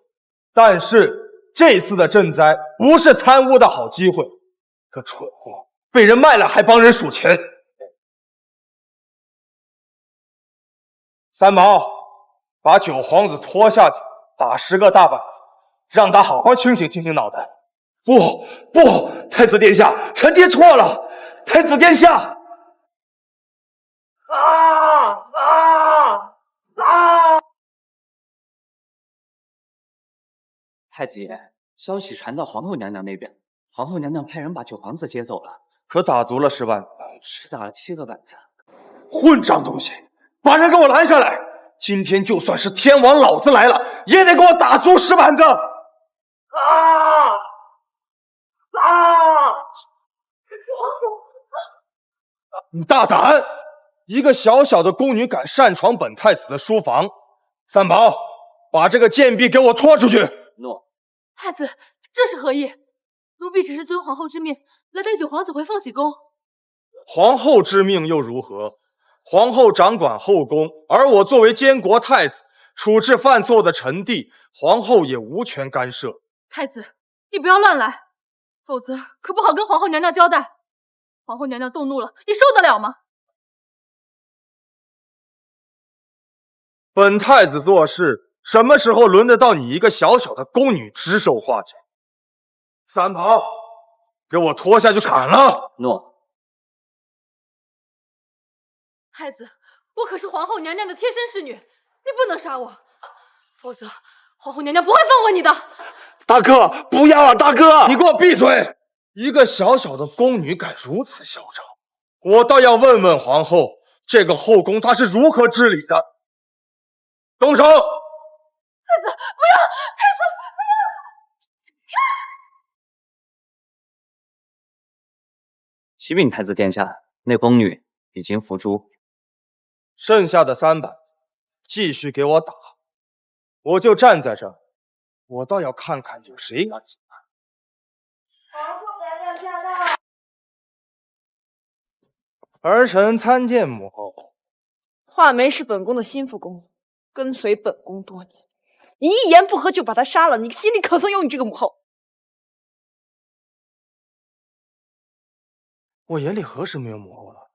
但是这次的赈灾不是贪污的好机会，个蠢货被人卖了还帮人数钱。三毛，把9皇子拖下去，打10个大板子，让他好好清醒清醒脑袋。不，太子殿下，臣爹错了。太子殿下！太子爷，消息传到皇后娘娘那边，皇后娘娘派人把9皇子接走了，可打足了10万，只打了7个板子。混账东西！把人给我拦下来！今天就算是天王老子来了，也得给我打足10板子！你大胆！一个小小的宫女敢擅闯本太子的书房，三宝，把这个贱婢给我拖出去！诺。太子，这是何意？奴婢只是遵皇后之命，来带九皇子回凤喜宫。皇后之命又如何？皇后掌管后宫，而我作为监国太子，处置犯错的臣弟，皇后也无权干涉。太子，你不要乱来，否则可不好跟皇后娘娘交代。皇后娘娘动怒了，你受得了吗？本太子做事，什么时候轮得到你一个小小的宫女指手画脚？三宝，给我拖下去砍了！诺。太子，我可是皇后娘娘的贴身侍女，你不能杀我，否则皇后娘娘不会放过你的。大哥，不要啊！大哥，你给我闭嘴！一个小小的宫女敢如此嚣张，我倒要问问皇后，这个后宫她是如何治理的？动手！太子，不要！太子，不要！启禀太子殿下，那宫女已经伏诛。剩下的3板子，继续给我打！我就站在这儿，我倒要看看有谁敢阻拦。皇后娘娘驾到！儿臣参见母后。画眉是本宫的心腹宫女，跟随本宫多年，你一言不合就把她杀了，你心里可曾有你这个母后？我眼里何时没有母后了？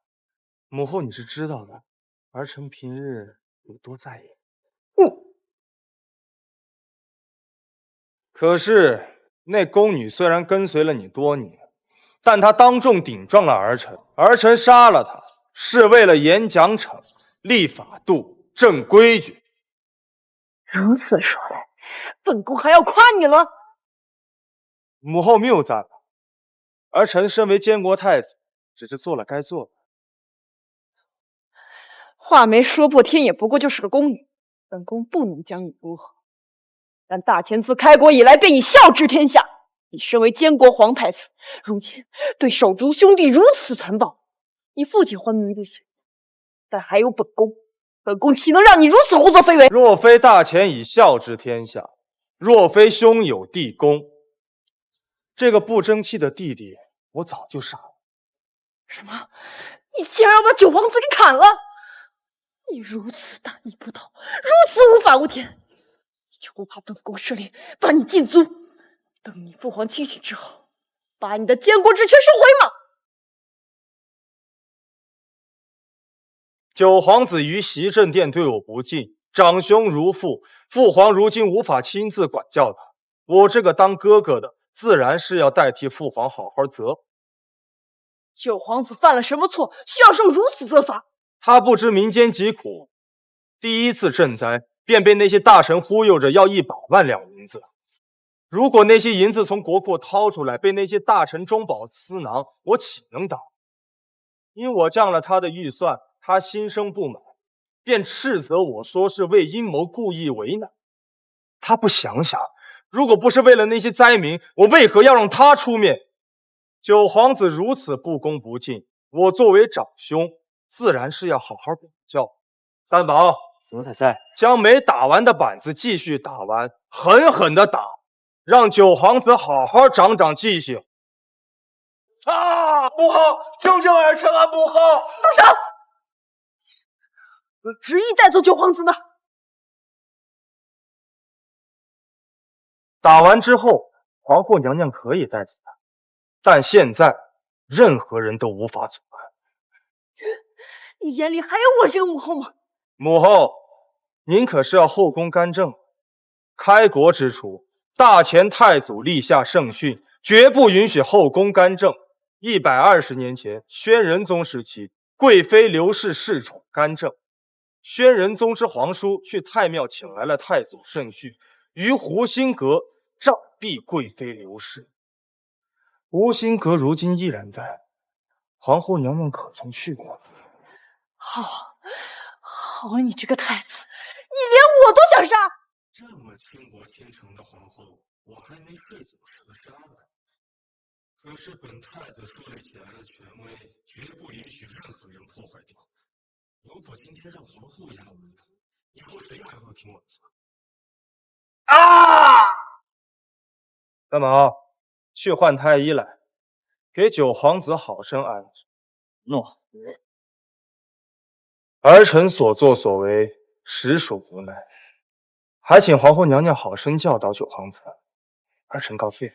母后你是知道的，儿臣平日有多在意。可是那宫女虽然跟随了你多年，但她当众顶撞了儿臣，儿臣杀了她，是为了严奖惩、立法度、正规矩。如此说来，本宫还要夸你了。母后谬赞了，儿臣身为监国太子，只是做了该做的。画眉说破天也不过就是个宫女，本宫不能将你如何。但大前自开国以来便以孝治天下，你身为监国皇太子，如今对手足兄弟如此残暴，你父亲昏迷不醒，但还有本宫，本宫岂能让你如此胡作非为？若非大前以孝治天下，若非兄有弟恭，这个不争气的弟弟，我早就杀了。什么？你竟然要把九皇子给砍了？你如此大逆不道，如此无法无天，你就不怕本宫设令把你禁足，等你父皇清醒之后，把你的监国之权收回吗？九皇子于袭政殿对我不敬，长兄如父，父皇如今无法亲自管教他，我这个当哥哥的，自然是要代替父皇好好责。九皇子犯了什么错，需要受如此责罚？他不知民间疾苦，第一次赈灾便被那些大臣忽悠着要100万两银子。如果那些银子从国库掏出来，被那些大臣中饱私囊，我岂能当？因我降了他的预算，他心生不满，便斥责我说是为阴谋故意为难。他不想想，如果不是为了那些灾民，我为何要让他出面？九皇子如此不恭不敬，我作为长兄，自然是要好好管教。三宝，奴才在。将没打完的板子继续打完，狠狠的打，让九皇子好好长长记性。啊！母后，救救儿臣啊！母后，住手！我执意带走九皇子呢。打完之后，皇后娘娘可以带走他，但现在任何人都无法阻拦。你眼里还有我这个母后吗？母后，您可是要后宫干政。开国之初，大前太祖立下圣训，绝不允许后宫干政。120年前，宣仁宗时期，贵妃刘氏恃宠干政，宣仁宗之皇叔去太庙请来了太祖圣训，于湖心阁杖毙贵妃刘氏。湖心阁如今依然在，皇后娘娘可曾去过？好，你这个太子，连我都想杀！这么倾国倾城的皇后，我还没睡走蛇杀呢。可是本太子树立起来的权威，绝不允许任何人破坏掉。如果今天让皇后压我一头，以后谁还会听我的话？啊！三毛，去换太医来，给九皇子好生安置。诺。儿臣所作所为，实属无奈，还请皇后娘娘好生教导九皇子。儿臣告退。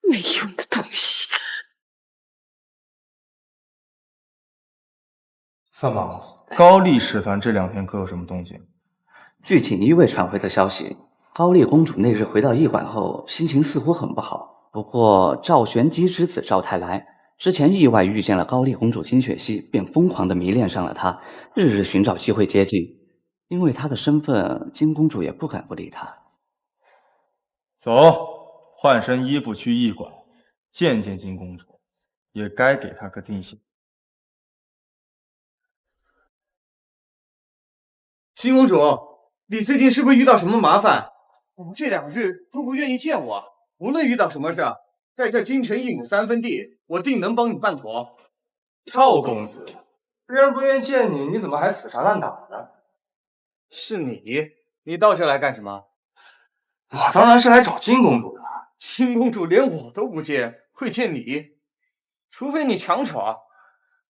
没用的东西！三毛，高丽使团这2天可有什么动静？据锦衣卫传回的消息，高丽公主那日回到驿馆后，心情似乎很不好。不过赵玄机之子赵太来之前意外遇见了高丽公主金雪熙，便疯狂地迷恋上了她，日日寻找机会接近。因为她的身份，金公主也不敢不理她。走，换身衣服去驿馆见见金公主，也该给她个定性。金公主，你最近是不是遇到什么麻烦？这2日都不愿意见我，无论遇到什么事，在这京城一亩3分地，我定能帮你办妥。赵公子，别人不愿意见你，你怎么还死缠烂打的？是你到这来干什么？我当然是来找金公主的。金公主连我都不见，会见你？除非你强闯。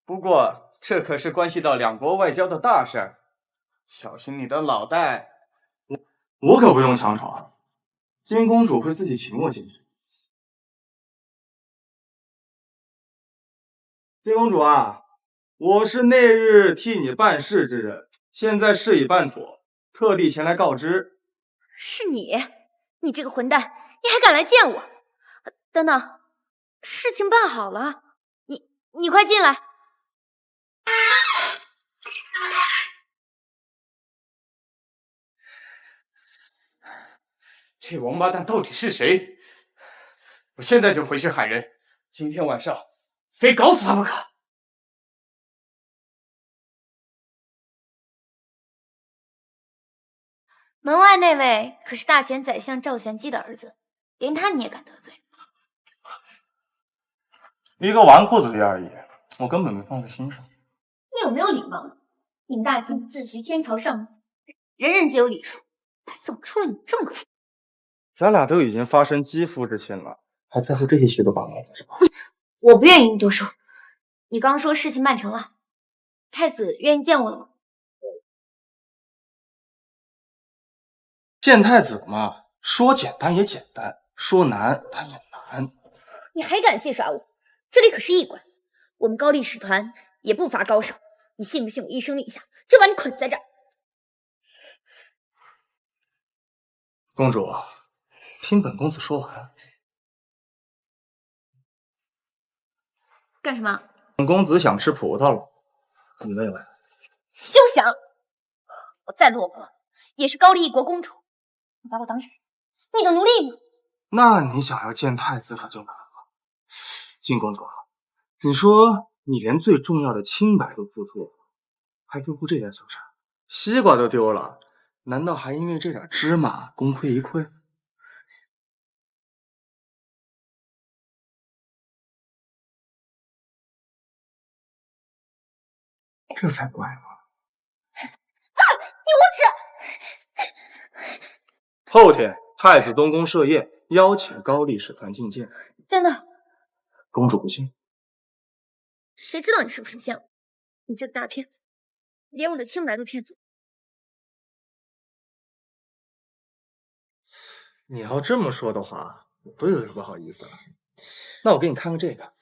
不过这可是关系到2国外交的大事儿，小心你的脑袋。我可不用强闯，金公主会自己请我进去。金公主啊，我是那日替你办事之人，现在事已办妥，特地前来告知。是你？你这个混蛋，你还敢来见我？等等，事情办好了，你快进来。这王八蛋到底是谁？我现在就回去喊人，今天晚上非搞死他不可。门外那位可是大前宰相赵玄机的儿子，连他你也敢得罪？一个纨绔子弟而已，我根本没放在心上。你有没有礼貌？你们大清自诩天朝上人，人人皆有礼数，怎么出了你这么个？咱俩都已经发生肌肤之亲了，还在乎这些虚头巴脑干什么？我不愿意你多说。你刚说事情办成了，太子愿意见我了吗？见太子嘛，说简单也简单，说难他也难。你还敢戏耍我？这里可是驿馆，我们高丽使团也不乏高手。你信不信我一声令下，就把你捆在这儿？公主，听本公子说完。干什么？本公子想吃葡萄了，你喂喂。休想！我再落魄，也是高丽一国公主。你把我当什么？你的奴隶吗？那你想要见太子可就难了。金公主，你说你连最重要的清白都付出了，还在乎这点小事？西瓜都丢了，难道还因为这点芝麻功亏一篑？这才怪呢！你无耻！后天太子东宫设宴，邀请高丽使团觐见。真的？公主不信？谁知道你是不是骗我？你这个大骗子，连我的清白都骗走。你要这么说的话，我都有点不好意思了。那我给你看看这个。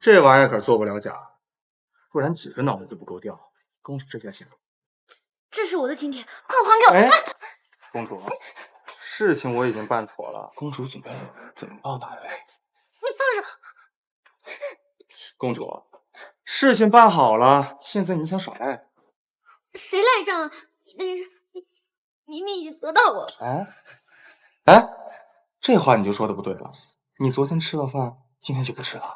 这玩意儿可做不了假，不然几个脑袋都不够掉。公主这下行了。这是我的请帖，快还给我！哎，公主，事情我已经办妥了，公主准备怎么报答你？你放手！公主，事情办好了，现在你想耍赖？谁赖账啊？你明明已经得到我了。哎，这话你就说的不对了。你昨天吃了饭，今天就不吃了。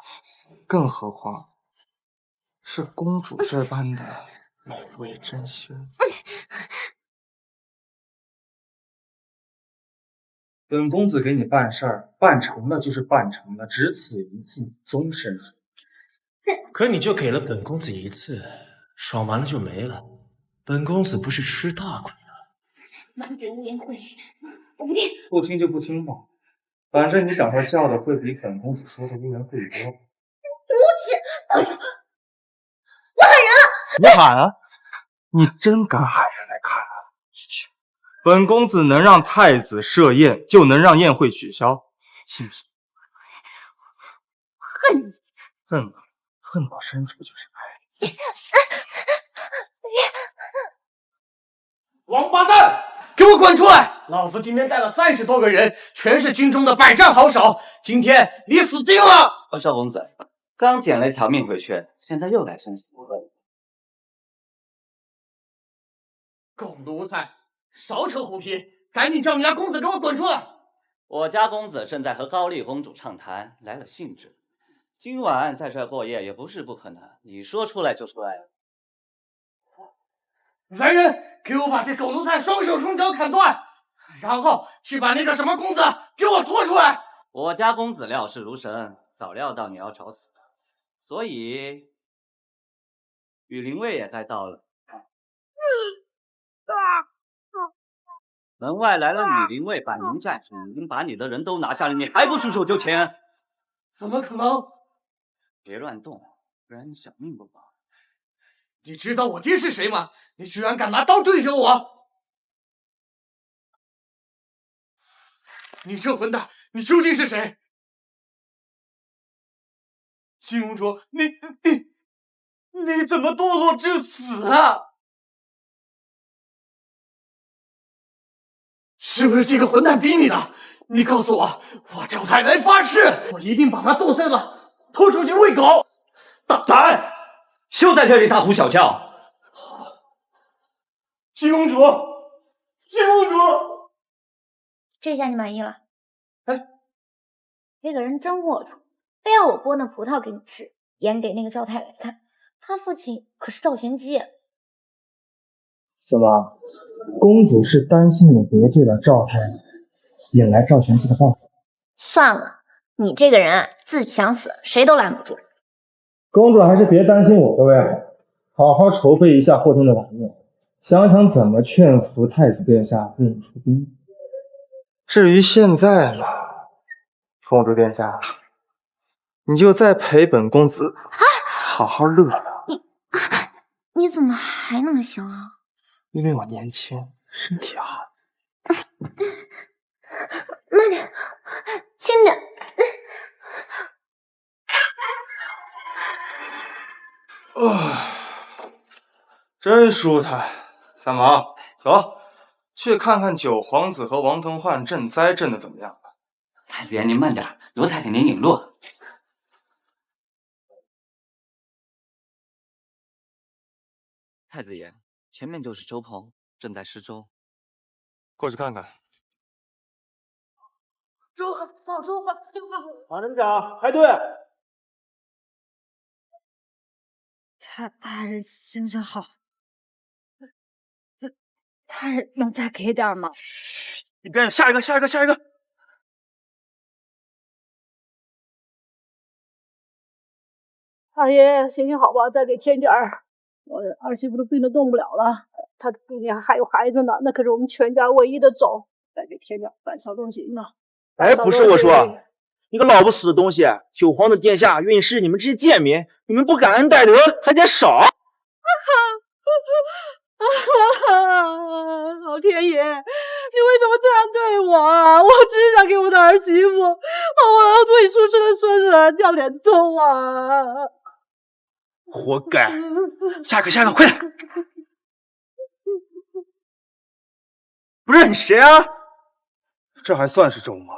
更何况是公主这般的美味珍馐。本公子给你办事儿，办成了就是办成了，只此一次，终身服。可你就给了本公子一次，爽完了就没了。本公子不是吃大亏了？满嘴污言秽语，我不听。不听就不听嘛，反正你等会儿叫的会比本公子说的污言秽语多。无耻！当时我喊人了。你喊啊？你真敢喊人来看啊？本公子能让太子设宴，就能让宴会取消，信不信？恨你！恨到深处就是爱。王八蛋，给我滚出来！老子今天带了30多个人，全是军中的百战好手，今天你死定了！少公子，刚捡了一条命回去，现在又来生死问。狗奴才，少扯虎皮，赶紧叫你家公子给我滚出来！我家公子正在和高丽公主畅谈，来了兴致。今晚在这过夜也不是不可能，你说出来就出来了。来人，给我把这狗奴才双手双脚砍断，然后去把那个什么公子给我拖出来。我家公子料事如神，早料到你要找死，所以羽林卫也该到了。门外来了羽林卫百名战士，已经把你的人都拿下了，你还不束手就擒？怎么可能？别乱动，不然你小命不保。你知道我爹是谁吗？你居然敢拿刀对着我！你这混蛋，你究竟是谁？金公主，你怎么堕落至此啊？是不是这个混蛋逼你的？你告诉我，我赵太来发誓，我一定把他剁碎了，拖出去喂狗！大胆！休在这里大呼小叫！金公主，金公主，这下你满意了？哎，这个人真龌龊，非要我剥那葡萄给你吃，演给那个赵太来看。他父亲可是赵玄机。怎么，公主是担心我得罪了赵太，引来赵玄机的报复？算了，你这个人啊，自己想死，谁都拦不住。公主还是别担心我的为好，好好筹备一下后天的晚宴，想想怎么劝服太子殿下不用出兵。至于现在呢，公主殿下，你就再陪本公子好好乐乐。你怎么还能行啊？因为我年轻，身体好。慢点，轻点。真舒坦。三毛，走，去看看九皇子和王腾焕赈灾赈的怎么样了。太子爷，您慢点，奴才给您引路。太子爷，前面就是周棚，正在施粥。过去看看。粥好，好粥好，粥好。马镇长，排队。大人心情好。大人能再给点吗？你别下一个。大爷心情好吧，再给添点儿。我儿媳妇都病得动不了了，她肚里还有孩子呢，那可是我们全家唯一的种，再给添点饭烧东西呢。哎，不是我说，你个老不死的东西！九皇子殿下允视你们这些贱民，你们不感恩戴德，还嫌少！老天爷，你为什么这样对我啊？我只是想给我的儿媳妇和我未出生的孙子掉点粥啊！活该！下一个，快点！不是你谁啊？这还算是粥吗？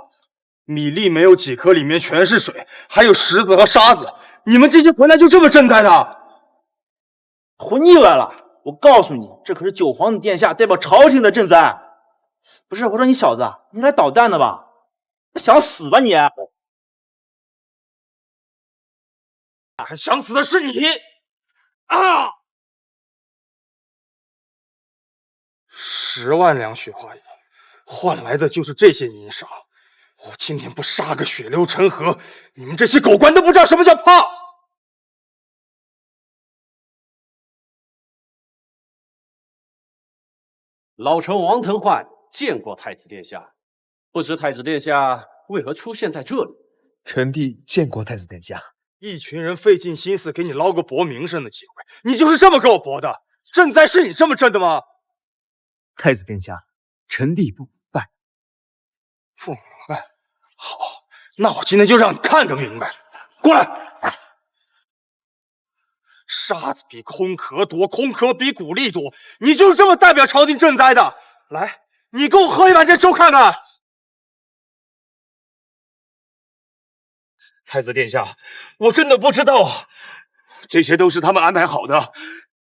米粒没有几颗，里面全是水，还有石子和沙子。你们这些混蛋就这么赈灾的？混腻歪了！我告诉你，这可是九皇子殿下代表朝廷的赈灾。不是，我说你小子，你来捣蛋的吧？想死吧你！还想死的是你啊！10万两雪花银，换来的就是这些银沙。我今天不杀个血流成河，你们这些狗官都不知道什么叫怕！老臣王腾焕见过太子殿下，不知太子殿下为何出现在这里？臣弟见过太子殿下。一群人费尽心思给你捞个博名声的机会，你就是这么给我博的？赈灾是你这么赈的吗？太子殿下，臣弟不拜。不明白？好，那我今天就让你看个明白。过来！沙子比空壳多，空壳比谷粒多，你就是这么代表朝廷赈灾的？来，你给我喝一碗这粥看看。太子殿下，我真的不知道，这些都是他们安排好的，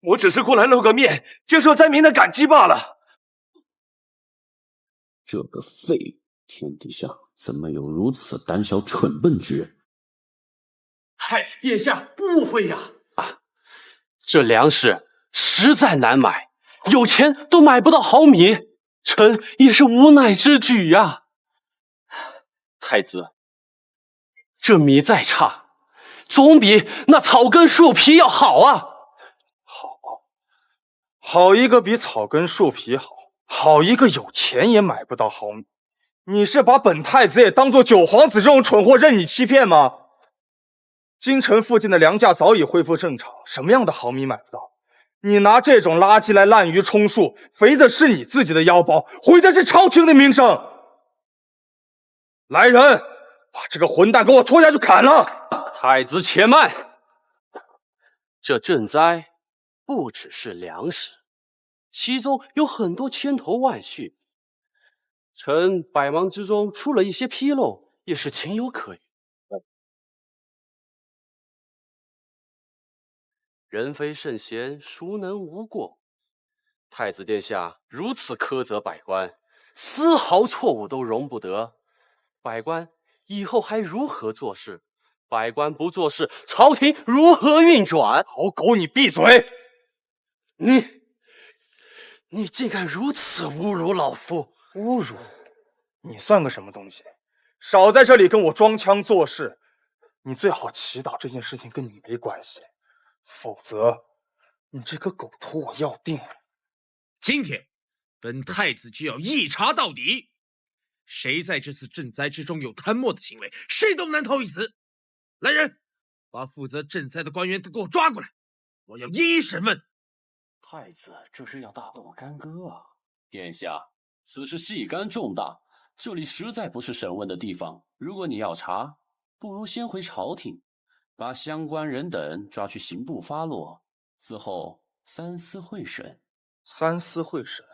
我只是过来露个面，接受灾民的感激罢了。这个废物，天底下怎么有如此胆小蠢笨之人？太子殿下不会呀！这粮食实在难买，有钱都买不到毫米，臣也是无奈之举呀。太子，这米再差，总比那草根树皮要好啊！好一个比草根树皮好，好一个有钱也买不到毫米。你是把本太子也当做九皇子这种蠢货任你欺骗吗？京城附近的粮价早已恢复正常，什么样的毫米买不到？你拿这种垃圾来滥竽充数，肥的是你自己的腰包，毁的是朝廷的名声。来人，把这个混蛋给我拖下去砍了！太子且慢，这赈灾不只是粮食，其中有很多千头万绪。臣百忙之中出了一些纰漏，也是情有可原。人非圣贤，孰能无过？太子殿下如此苛责百官，丝毫错误都容不得。百官以后还如何做事？百官不做事，朝廷如何运转？好狗，你闭嘴！你竟敢如此侮辱老夫！侮辱？你算个什么东西？少在这里跟我装腔作势！你最好祈祷这件事情跟你没关系。否则，你这个狗头我要定！今天，本太子就要一查到底，谁在这次赈灾之中有贪墨的行为，谁都难逃一死。来人，把负责赈灾的官员都给我抓过来，我要一一审问。太子这是要大动干戈啊！殿下，此事细干重大，这里实在不是审问的地方。如果你要查，不如先回朝廷。把相关人等抓去刑部发落，此后三司会审。三司会审？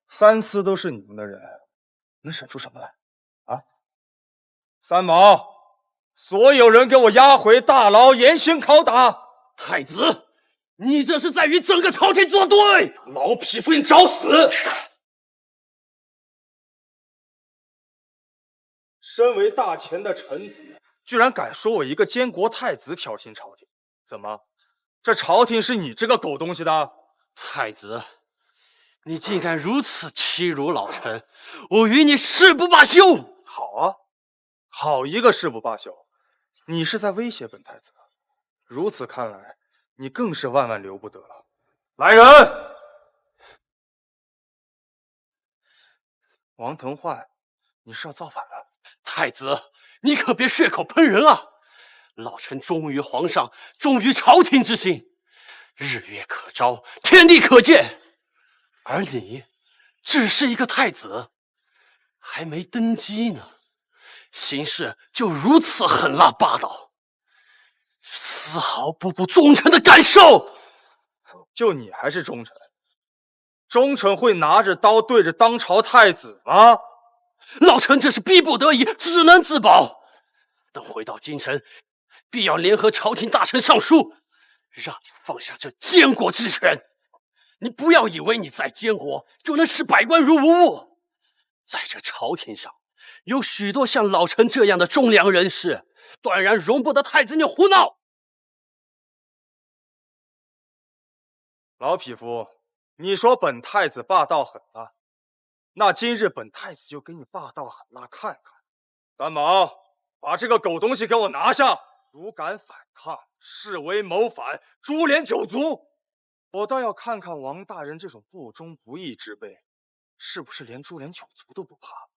三司都是你们的人，能审出什么来？啊！三毛，所有人给我押回大牢严刑拷打！太子，你这是在与整个朝廷作对！老匹夫，你找死！身为大前的臣子，居然敢说我一个监国太子挑衅朝廷？怎么，这朝廷是你这个狗东西的？太子，你竟敢如此欺辱老臣，我与你誓不罢休！好啊，好一个誓不罢休！你是在威胁本太子？如此看来，你更是万万留不得了。来人！王腾焕，你是要造反了？太子，你可别血口喷人啊！老臣忠于皇上，忠于朝廷之心，日月可昭，天地可见。而你只是一个太子，还没登基呢，行事就如此狠辣霸道，丝毫不顾忠臣的感受。就你还是忠臣？忠臣会拿着刀对着当朝太子吗？老臣这是逼不得已，只能自保。等回到京城，必要联合朝廷大臣上书，让你放下这监国之权。你不要以为你在监国就能视百官如无物，在这朝廷上有许多像老臣这样的忠良人士，断然容不得太子你胡闹！老匹夫，你说本太子霸道狠辣，那今日本太子就给你霸道狠辣看看。三毛，把这个狗东西给我拿下！如敢反抗，视为谋反，株连九族。我倒要看看王大人这种不忠不义之辈，是不是连株连九族都不怕？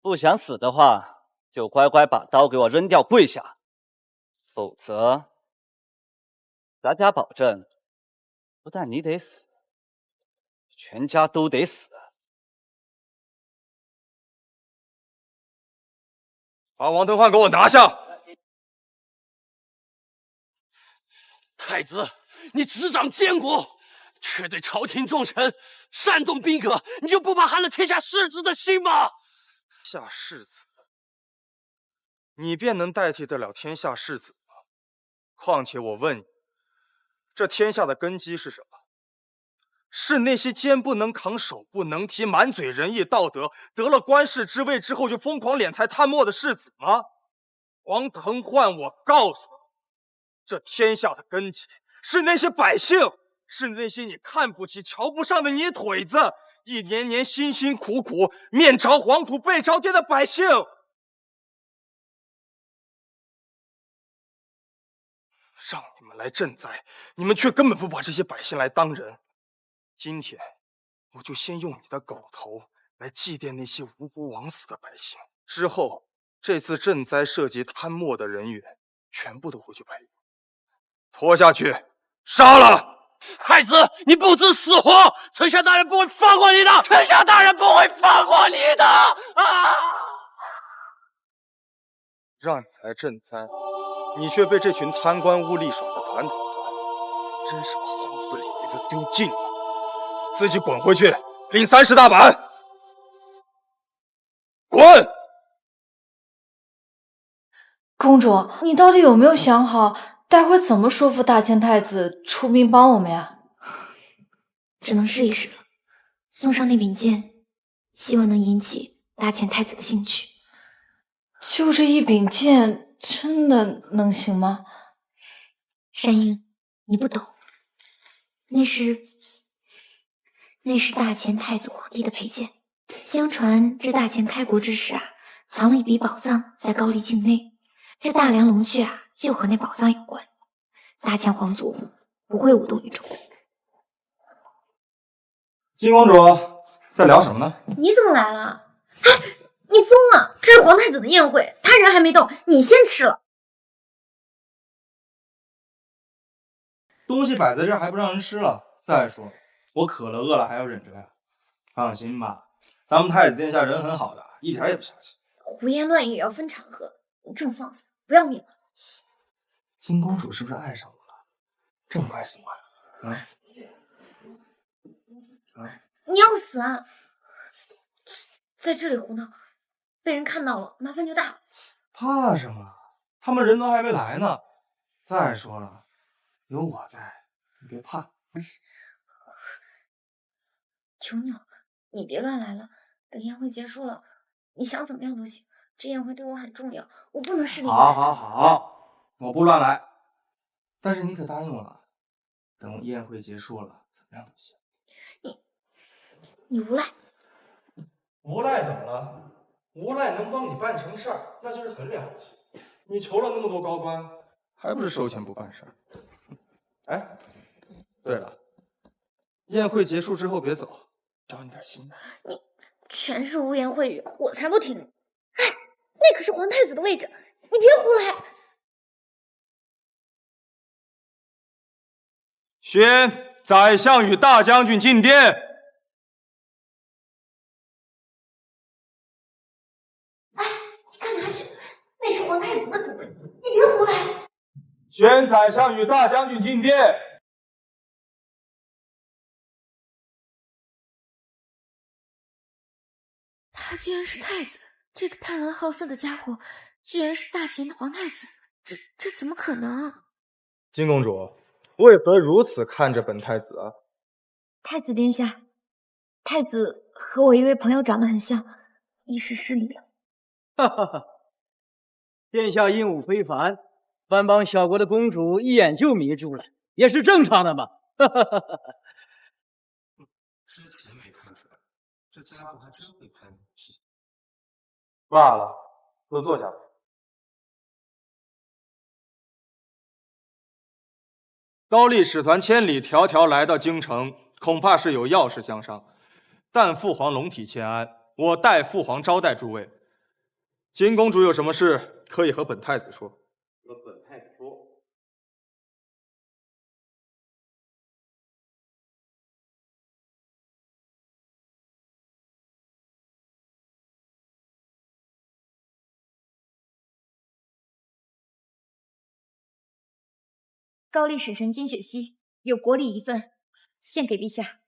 不想死的话，就乖乖把刀给我扔掉，跪下，否则，咱家保证，不但你得死，全家都得死。把王腾焕给我拿下！太子，你执掌监国，却对朝廷重臣煽动兵革，你就不怕寒了天下士子的心吗？下士子，你便能代替得了天下士子吗？况且我问你，这天下的根基是什么？是那些肩不能扛、手不能提、满嘴仁义道德，得了官士之位之后就疯狂敛财贪墨的士子吗？王腾焕，我告诉你，这天下的根基是那些百姓，是那些你看不起、瞧不上的泥腿子，一年年辛辛苦苦、面朝黄土背朝天的百姓。让你们来赈灾，你们却根本不把这些百姓来当人。今天，我就先用你的狗头来祭奠那些无辜枉死的百姓。之后，这次赈灾涉及贪墨的人员，全部都回去陪你。拖下去，杀了！太子，你不知死活，丞相大人不会放过你的！丞相大人不会放过你的！啊！让你来赈灾，你却被这群贪官污吏耍得团团转，真是把皇族的脸面都丢尽了。自己滚回去，领30大板！滚！公主，你到底有没有想好，待会儿怎么说服大千太子出兵帮我们呀？只能试一试了。送上那柄剑，希望能引起大千太子的兴趣。就这一柄剑，真的能行吗？山鹰，你不懂，那是大前太祖皇帝的佩剑。相传这大前开国之时藏了一笔宝藏在高丽境内。这大梁龙血就和那宝藏有关。大前皇族不会无动于衷。金公主在聊什么呢？你怎么来了？哎，你疯了！这是皇太子的宴会，他人还没动，你先吃了。东西摆在这儿还不让人吃了？再说我渴了饿了还要忍着呀？放心吧，咱们太子殿下人很好的，一点也不小气。胡言乱语也要分场合，你这么放肆，不要命了？金公主是不是爱上我了？这么快喜欢？你要死啊！在这里胡闹，被人看到了，麻烦就大了。怕什么？他们人都还没来呢。再说了，有我在，你别怕。求你了，你别乱来了。等宴会结束了，你想怎么样都行。这宴会对我很重要，我不能失礼。好，我不乱来。但是你可答应我了，等宴会结束了，怎么样都行。你无赖！无赖怎么了？无赖能帮你办成事儿，那就是很了不起。你求了那么多高官，还不是收钱不办事儿？哎，对了，宴会结束之后别走，教你点新的。你全是污言秽语，我才不听你！哎，那可是皇太子的位置，你别胡来！宣宰相与大将军进殿。干哪去？那是皇太子的主人，你别胡来！宣宰相与大将军进殿。他居然是太子，这个贪婪好色的家伙，居然是大秦的皇太子，这怎么可能？金公主，为何如此看着本太子啊？太子殿下，太子和我一位朋友长得很像，一时失礼了。哈哈哈，殿下英武非凡，藩邦小国的公主一眼就迷住了，也是正常的嘛。之前没看出来，这家伙还真会拍马屁。罢了，都坐下吧。高丽使团千里迢迢来到京城，恐怕是有要事相商。但父皇龙体欠安，我代父皇招待诸位。金公主有什么事，可以和本太子说。和本太子说。高丽使臣金雪熙有国礼一份，献给陛下。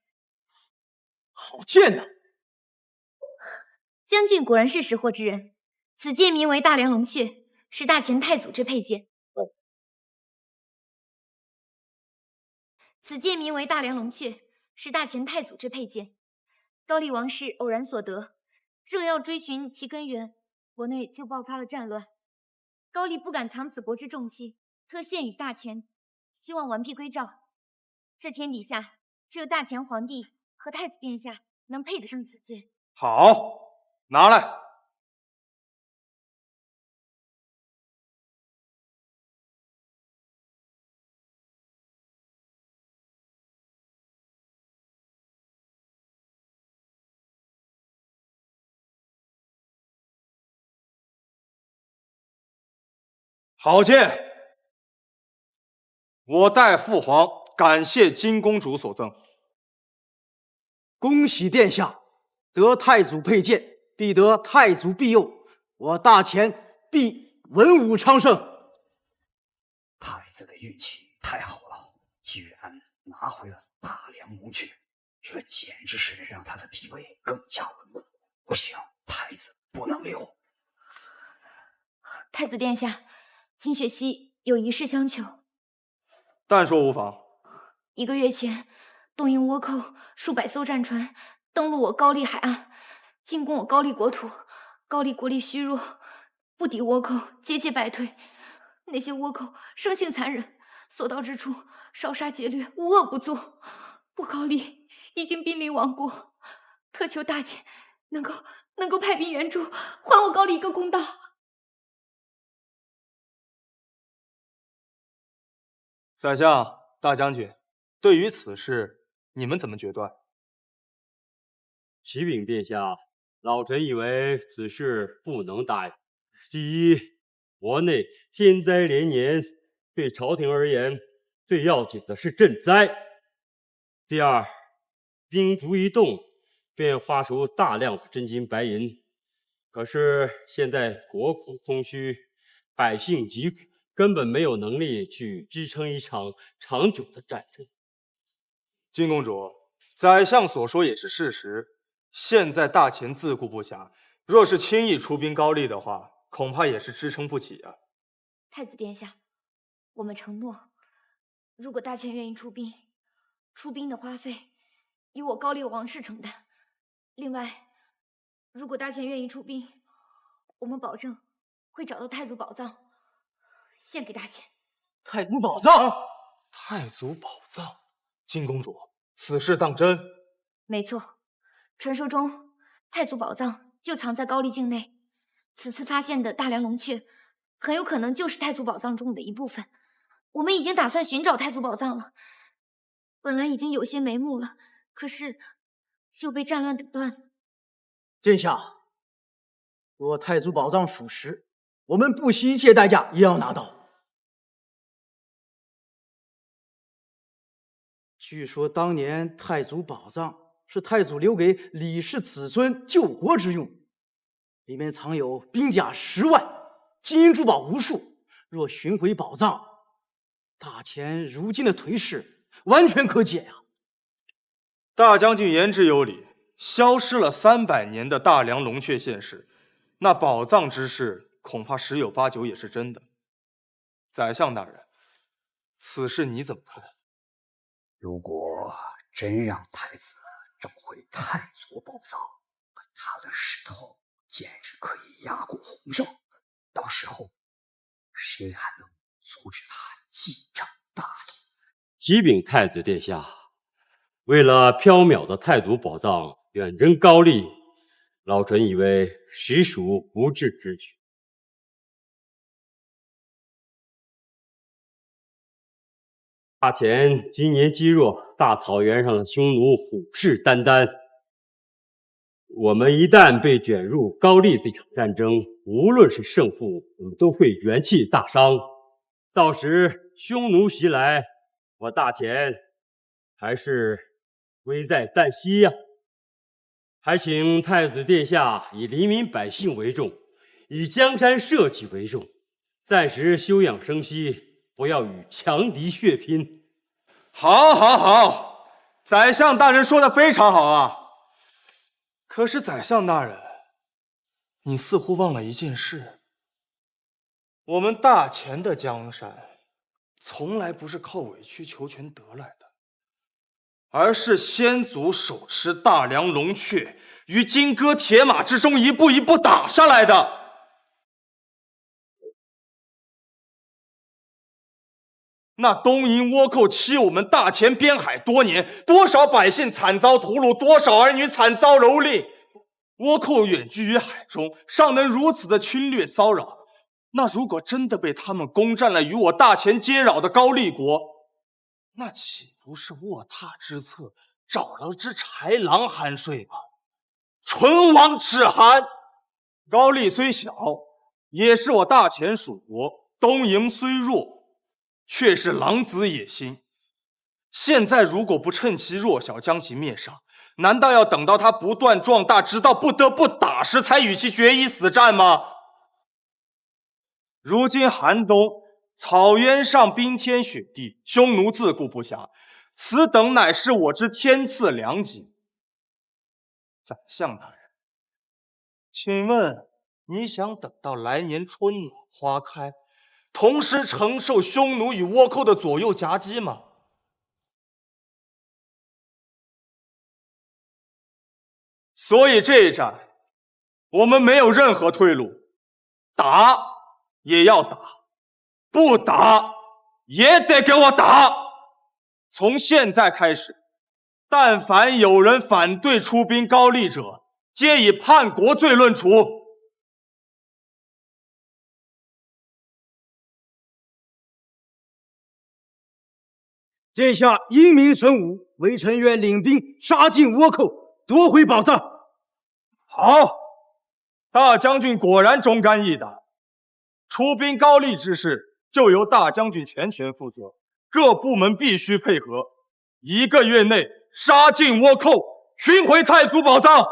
好剑呐！将军果然是识货之人。此剑名为大梁龙雀，是大前太祖之佩剑。此剑名为大梁龙雀，是大前太祖之佩剑。高丽王室偶然所得，正要追寻其根源，国内就爆发了战乱。高丽不敢藏此国之重器，特献与大前，希望完璧归赵。这天底下，只有大前皇帝和太子殿下能配得上此剑。好，拿来。好剑，我代父皇感谢金公主所赠。恭喜殿下得太祖佩剑，必得太祖庇佑，我大前必文武昌盛。太子的运气太好了，居然拿回了大梁龙雀，这简直是让他的地位更加稳固。不行，太子不能留。太子殿下，金雪熙有一事相求。但说无妨。1个月前，东瀛倭寇数百艘战船登陆我高丽海岸，进攻我高丽国土。高丽国力虚弱，不敌倭寇，节节败退。那些倭寇生性残忍，所到之处烧杀劫掠，无恶不作。我高丽已经濒临亡国，特求大前能够派兵援助，还我高丽一个公道。宰相、大将军，对于此事，你们怎么决断？启禀殿下，老臣以为此事不能答应。第一，国内天灾连年，对朝廷而言，最要紧的是赈灾。第二，兵卒一动，便花出大量的真金白银。可是现在国库空虚，百姓疾苦，根本没有能力去支撑一场长久的战争。金公主，宰相所说也是事实。现在大前自顾不暇，若是轻易出兵高丽的话，恐怕也是支撑不起啊。太子殿下，我们承诺，如果大前愿意出兵，出兵的花费由我高丽王室承担。另外，如果大前愿意出兵，我们保证会找到太祖宝藏，献给大前。太祖宝藏？太祖宝藏？金公主，此事当真？没错，传说中太祖宝藏就藏在高丽境内。此次发现的大梁龙雀，很有可能就是太祖宝藏中的一部分。我们已经打算寻找太祖宝藏了，本来已经有些眉目了，可是就被战乱打断。殿下，若太祖宝藏属实，我们不惜一切代价也要拿到。据说当年太祖宝藏是太祖留给李氏子孙救国之用，里面藏有兵甲10万，金银珠宝无数。若寻回宝藏，大前如今的颓势完全可解呀。大将军言之有理，消失了300年的大梁龙雀现世，那宝藏之事恐怕10有8九也是真的。宰相大人，此事你怎么看？如果真让太子找回太祖宝藏，他的势头简直可以压过洪绍。到时候谁还能阻止他继承大统？启禀太子殿下，为了缥缈的太祖宝藏远征高丽，老臣以为实属不智之举。大前今年积弱，大草原上的匈奴虎视眈眈。我们一旦被卷入高丽这场战争，无论是胜负，我们都会元气大伤。到时匈奴袭来，我大前还是危在旦夕呀。还请太子殿下以黎民百姓为重，以江山社稷为重，暂时休养生息，不要与强敌血拼。好，好，好，宰相大人说的非常好啊。可是宰相大人，你似乎忘了一件事：我们大前的江山，从来不是靠委曲求全得来的，而是先祖手持大梁龙阙，于金戈铁马之中一步一步打上来的。那东瀛倭寇欺我们大前边海多年，多少百姓惨遭屠戮，多少儿女惨遭蹂躏。倭寇远居于海中，尚能如此的侵略骚扰。那如果真的被他们攻占了与我大前接壤的高丽国，那岂不是卧榻之侧找了只豺狼酣睡吗？唇亡齿寒。高丽虽小，也是我大前属国；东瀛虽弱，却是狼子野心。现在如果不趁其弱小将其灭杀，难道要等到他不断壮大，直到不得不打时，才与其决一死战吗？如今寒冬，草原上冰天雪地，匈奴自顾不暇，此等乃是我之天赐良机。宰相大人，请问你想等到来年春暖花开，同时承受匈奴与倭寇的左右夹击吗？所以这一战，我们没有任何退路，打也要打，不打也得给我打。从现在开始，但凡有人反对出兵高丽者，皆以叛国罪论处。殿下英明神武，微臣愿领兵杀尽倭寇，夺回宝藏。好，大将军果然忠肝义胆。出兵高丽之事，就由大将军全权负责，各部门必须配合。1个月内杀尽倭寇，寻回太祖宝藏。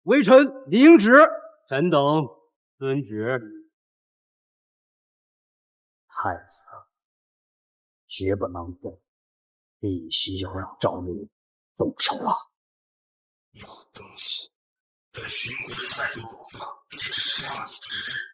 微臣领旨。臣等遵旨。太子绝不能动，必须要让赵律动手了。有东西，待寻回太祖宝藏，这是下你之日。